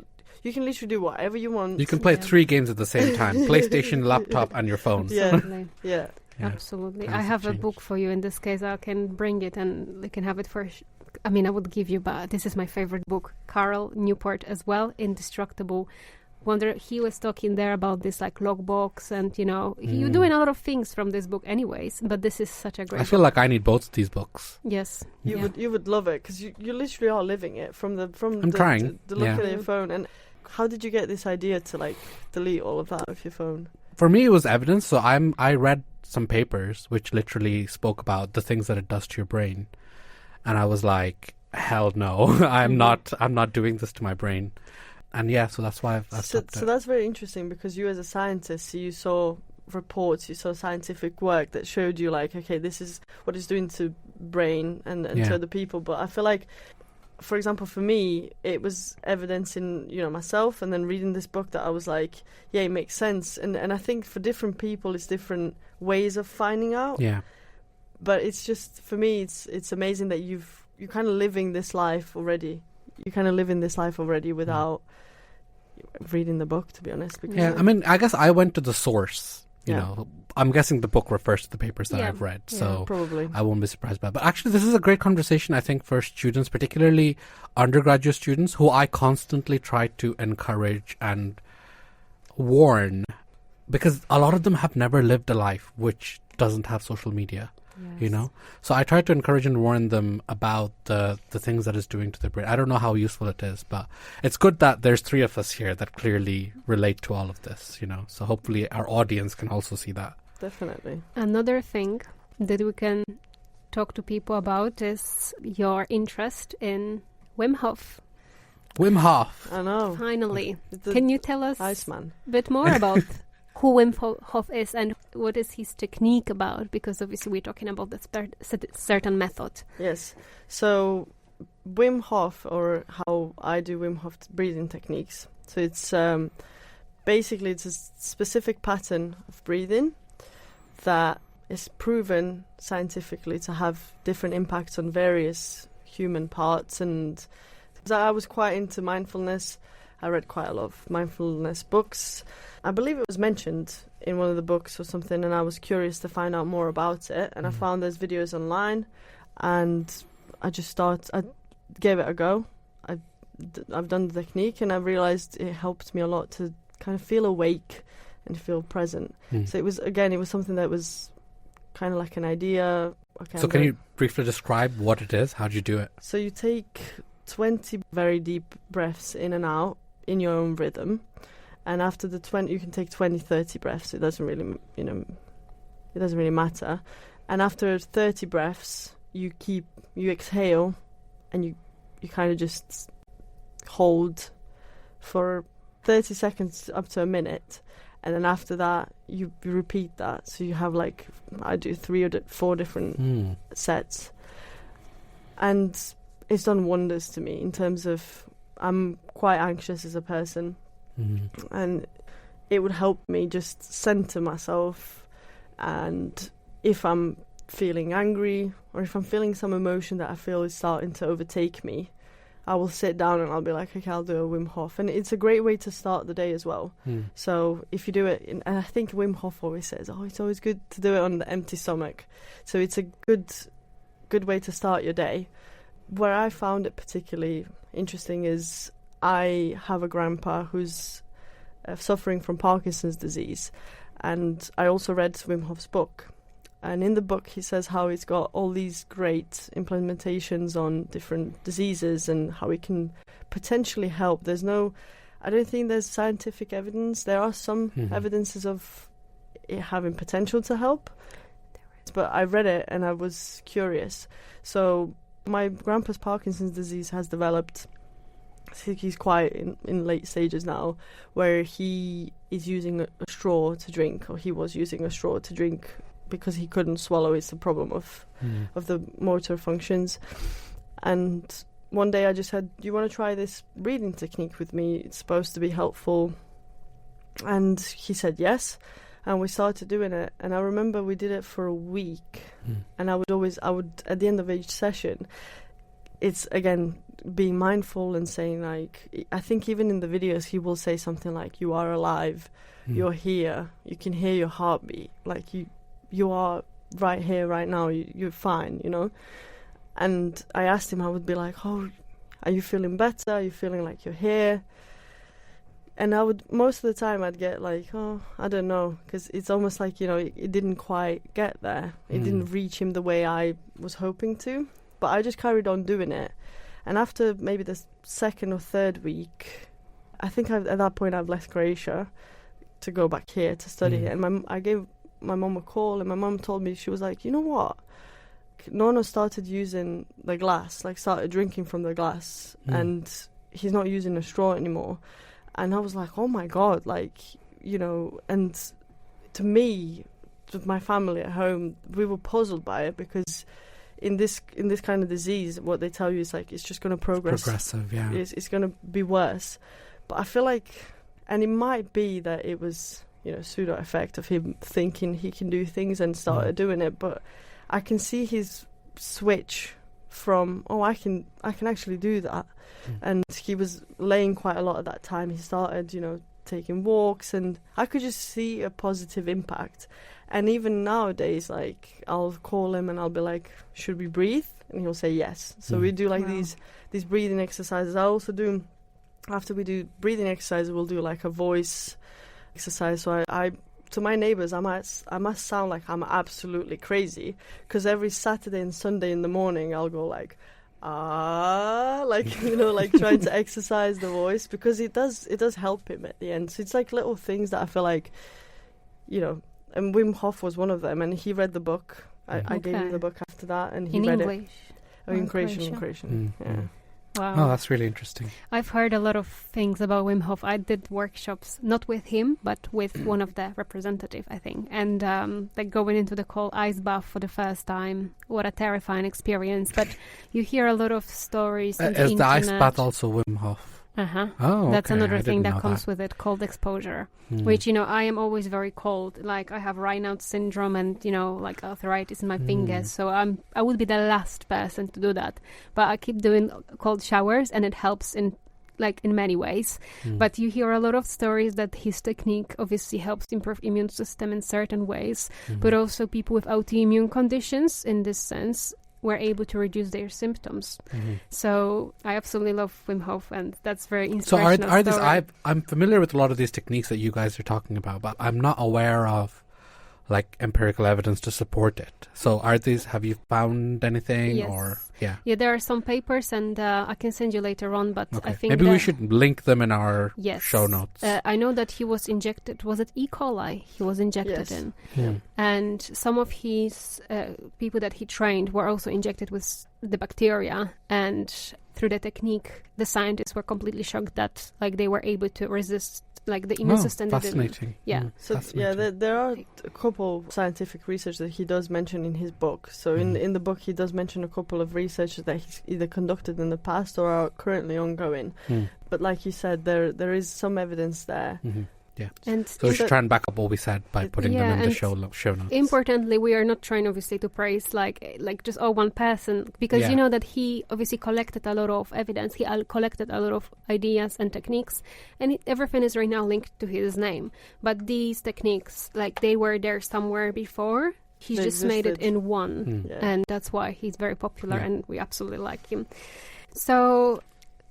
S3: literally do whatever you want.
S2: You can play 3 games at the same time: PlayStation, laptop, and your phone.
S3: Yeah.
S1: Absolutely.
S3: Yeah.
S2: Yeah.
S1: Absolutely.
S2: Times
S1: I have
S2: have
S1: a book for you in this case. I can bring it and we can have it for... I mean, I would give you, but this is my favorite book. Carl Newport as well, Indestructible. He was talking there about this like logbox, and you know, you're doing a lot of things from this book anyways, but this is such a great
S2: I feel like I need both of these books.
S1: Yes.
S3: You would love it because you literally are living it from the
S2: trying.
S3: the look
S2: Yeah.
S3: at your phone. And how did you get this idea to like delete all of that with your phone?
S2: For me, it was evidence. So I read some papers which literally spoke about the things that it does to your brain. And I was like, hell no, I'm not doing this to my brain. And yeah, so that's why I've stopped
S3: So
S2: it.
S3: that's very interesting because you as a scientist, you saw reports, you saw scientific work that showed you like, okay, this is what it's doing to brain and to other people. But I feel like, for example, for me, it was evidence in, you know, myself, and then reading this book that I was like, yeah, it makes sense. And I think for different people, it's different ways of finding out.
S2: Yeah.
S3: But it's just, for me, it's amazing that you're kind of living this life already. You kind of live in this life already without reading the book, to be honest. Because
S2: Yeah, I mean, I guess I went to the source. You
S3: Yeah.
S2: know, I'm guessing the book refers to the papers that
S1: Yeah.
S2: I've read,
S1: Yeah,
S2: so
S3: probably.
S2: I won't be surprised by it. But actually, this is a great conversation, I think, for students, particularly undergraduate students, who I constantly try to encourage and warn, because a lot of them have never lived a life which doesn't have social media. you know. So I try to encourage and warn them about the things that it's doing to their brain. I don't know how useful it is, but it's good that there's three of us here that clearly relate to all of this, you know. So hopefully our audience can also see that.
S3: Definitely.
S1: Another thing that we can talk to people about is your interest in Wim Hof.
S2: Wim Hof.
S3: I know.
S1: Finally. Can you tell us
S3: Iceman.
S1: a bit more about who Wim Hof is and what is his technique about? Because obviously we're talking about the certain method.
S3: Yes. So Wim Hof, or how I do Wim Hof breathing techniques. So it's basically it's a specific pattern of breathing that is proven scientifically to have different impacts on various human parts. And I was quite into mindfulness. I read quite a lot of mindfulness books. I believe it was mentioned in one of the books or something, and I was curious to find out more about it. And I found there's videos online, and I gave it a go. I've done the technique, and I realized it helped me a lot to kind of feel awake and feel present. So it was something that was kind of like an idea. Okay,
S2: so can you briefly describe what it is? How do you do it?
S3: So you take 20 very deep breaths in and out in your own rhythm, and after the 20 you can take 20-30 breaths. It doesn't really matter. And after 30 breaths you exhale, and you kind of just hold for 30 seconds up to a minute, and then after that you repeat that. So you have like, I do 3 or 4 different sets, and it's done wonders to me in terms of, I'm quite anxious as a person, and it would help me just center myself. And if I'm feeling angry, or if I'm feeling some emotion that I feel is starting to overtake me, I will sit down and I'll be like, okay, I'll do a Wim Hof. And it's a great way to start the day as well. So if you do it, and I think Wim Hof always says, it's always good to do it on the empty stomach. So it's a good way to start your day. Where I found it particularly interesting is I have a grandpa who's suffering from Parkinson's disease, and I also read Wim Hof's book. And in the book he says how he's got all these great implementations on different diseases and how it can potentially help. I don't think there's scientific evidence. There are some evidences of it having potential to help, but I read it and I was curious. So my grandpa's Parkinson's disease has developed. I think he's quite in late stages now, where he is using a straw to drink, or he was using a straw to drink because he couldn't swallow. It's the problem of the motor functions. And one day I just said, do you want to try this breathing technique with me? It's supposed to be helpful. And he said yes. And we started doing it, and I remember we did it for a week. And I would at the end of each session, it's again being mindful and saying, like, I think even in the videos he will say something like, you are alive, you're here, you can hear your heartbeat, like you are right here right now, you're fine, you know. And I asked him, I would be like, are you feeling better, are you feeling like you're here? And most of the time I'd get like, I don't know, because it's almost like, it didn't quite get there. It didn't reach him the way I was hoping to. But I just carried on doing it. And after maybe the second or third week, I think at that point I've left Croatia to go back here to study here. And I gave my mum a call, and my mum told me, she was like, you know what? Nono started using the glass, like started drinking from the glass, and he's not using a straw anymore. And I was like, oh my God, like, and to me, to my family at home, we were puzzled by it, because in this kind of disease, what they tell you is like, it's just going to progress.
S2: Progressive, yeah.
S3: It's going to be worse. But I feel like, and it might be that it was, pseudo effect of him thinking he can do things and started doing it. But I can see his switch from, I can actually do that. And he was laying quite a lot at that time. He started, taking walks, and I could just see a positive impact. And even nowadays, like, I'll call him and I'll be like, should we breathe? And he'll say yes. So we do like these breathing exercises. I also do, after we do breathing exercises, we'll do like a voice exercise. So I to my neighbours, I must sound like I'm absolutely crazy, because every Saturday and Sunday in the morning I'll go like, like, you know, like trying to exercise the voice, because it does help him at the end. So it's like little things that I feel like, you know, and Wim Hof was one of them, and he read the book. I gave him the book after that, and he read
S1: English.
S3: it. In Croatian. Yeah.
S1: Wow.
S2: Oh, that's really interesting.
S1: I've heard a lot of things about Wim Hof. I did workshops, not with him, but with one of the representatives, I think. And like going into the cold ice bath for the first time, what a terrifying experience. But you hear a lot of stories on the
S2: Is the
S1: internet.
S2: ice bath also Wim Hof?
S1: Uh-huh.
S2: Oh,
S1: That's
S2: okay.
S1: another
S2: I
S1: thing
S2: didn't
S1: that
S2: know
S1: comes with it, cold exposure,
S2: Mm.
S1: which, you know, I am always very cold. Like I have Raynaud syndrome and, you know, like arthritis in my fingers. So I would be the last person to do that. But I keep doing cold showers, and it helps in many ways. But you hear a lot of stories that his technique obviously helps improve immune system in certain ways, but also people with autoimmune conditions in this sense were able to reduce their symptoms. So I absolutely love Wim Hof, and that's very inspirational.
S2: So are these?
S1: story.
S2: I'm familiar with a lot of these techniques that you guys are talking about, but I'm not aware of like empirical evidence to support it. So are these? Have you found anything?
S1: Yes.
S2: Or yeah,
S1: there are some papers, and I can send you later on. But
S2: okay.
S1: I think
S2: maybe we should link them in our
S1: yes.
S2: show notes.
S1: I know that he was injected. Was it E. coli? He was injected
S3: Yes.
S1: in, and some of his people that he trained were also injected with the bacteria. And through the technique, the scientists were completely shocked that like they were able to resist like the immune system.
S2: Fascinating.
S1: Yeah.
S3: So there are a couple scientific research that he does mention in his book. So in the book, he does mention a couple of research that he's either conducted in the past or are currently ongoing. But like you said, there is some evidence there.
S2: Yeah.
S1: And
S2: So we should try and back up what we said by putting them in the show notes.
S1: Importantly, we are not trying obviously to praise like just one person, because you know that he obviously collected a lot of evidence. He collected a lot of ideas and techniques, and everything is right now linked to his name. But these techniques, like they were there somewhere before. He just made it in one, and that's why he's very popular, and we absolutely like him. So.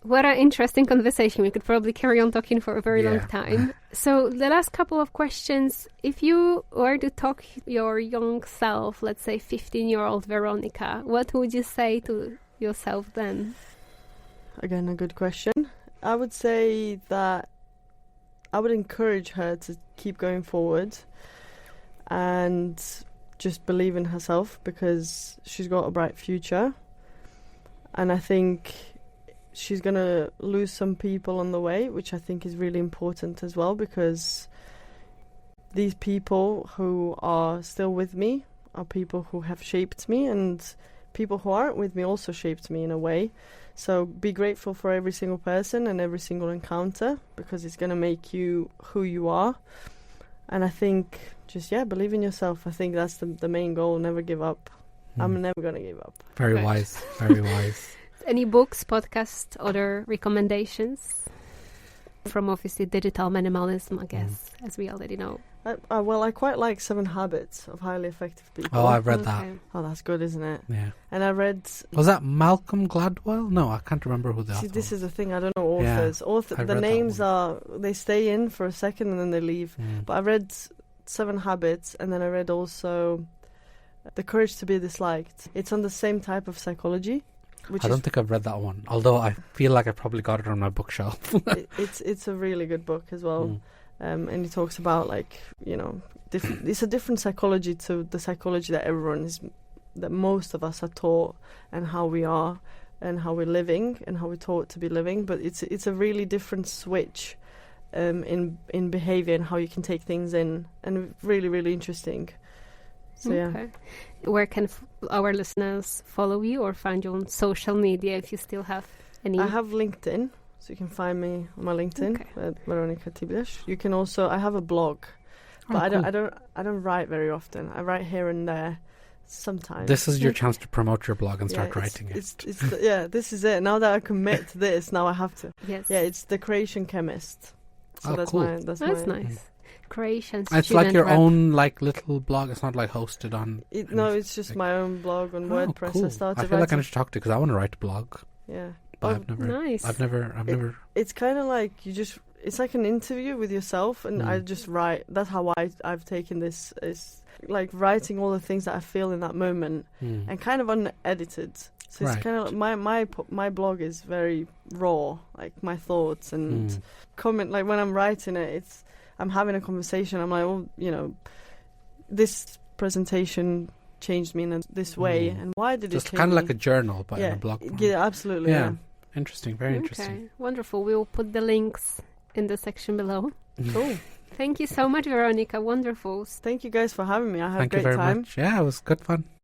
S1: What an interesting conversation. We could probably carry on talking for a very long time. So the last couple of questions. If you were to talk your young self, let's say 15-year-old Veronika, what would you say to yourself then?
S3: Again, a good question. I would say that I would encourage her to keep going forward and just believe in herself, because she's got a bright future. And I think she's going to lose some people on the way, which I think is really important as well, because these people who are still with me are people who have shaped me, and people who aren't with me also shaped me in a way. So be grateful for every single person and every single encounter, because it's going to make you who you are. And I think just, believe in yourself. I think that's the main goal. Never give up. I'm never going to give up.
S2: Very wise. Very wise.
S1: Any books, podcasts, other recommendations? From obviously digital minimalism, I guess, as we already know.
S3: I quite like 7 Habits of Highly Effective People.
S2: Oh, I've read that.
S3: Oh, that's good, isn't it?
S2: Yeah.
S3: And I read...
S2: Was that Malcolm Gladwell? No, I can't remember who the author was.
S3: This is the thing, I don't know authors.
S2: I
S3: the
S2: read
S3: names
S2: that
S3: are... They stay in for a second and then they leave. But I read 7 Habits, and then I read also The Courage to Be Disliked. It's on the same type of psychology.
S2: I don't think I've read that one, although I feel like I probably got it on my bookshelf.
S3: It's a really good book as well. And he talks about, like, you know, it's a different psychology to the psychology that most of us are taught, and how we are, and how we're living, and how we're taught to be living. But it's a really different switch in behavior and how you can take things in, and really, really interesting. So
S1: okay. Where can our listeners follow you or find you on social media, if you still have any?
S3: I have LinkedIn, so you can find me on my LinkedIn, Veronika Tibljas. You can also, I have a blog, but cool. I don't write very often. I write here and there sometimes.
S2: This is your chance to promote your blog and start writing it.
S3: This is it. Now that I commit to this, now I have to.
S1: Yes.
S3: Yeah, it's The Croatian Chemist. So that's
S2: cool.
S3: That's
S1: nice. Croatian.
S2: It's like your own like little blog. It's not like hosted on.
S3: No, it's just my own blog on WordPress.
S2: Cool.
S3: I started.
S2: I feel like I need to talk to, because I want to write a blog.
S3: Yeah.
S2: but
S1: nice.
S2: I've never.
S3: It's kind of like it's like an interview with yourself, and I just write. That's how I've taken this, is like writing all the things that I feel in that moment, and kind of unedited. So it's kind of my blog is very raw, like my thoughts and comment. Like when I'm writing it, I'm having a conversation. I'm like, well, this presentation changed me in this way, and why did it change me? Just
S2: kind of like a journal, but in a blog form.
S3: Yeah, absolutely. Yeah.
S2: Interesting, very interesting.
S1: Wonderful. We will put the links in the section below.
S3: Cool.
S1: Thank you so much, Veronika. Wonderful.
S3: Thank you guys for having me. I had a great time.
S2: Thank you very much. Yeah, it was good fun.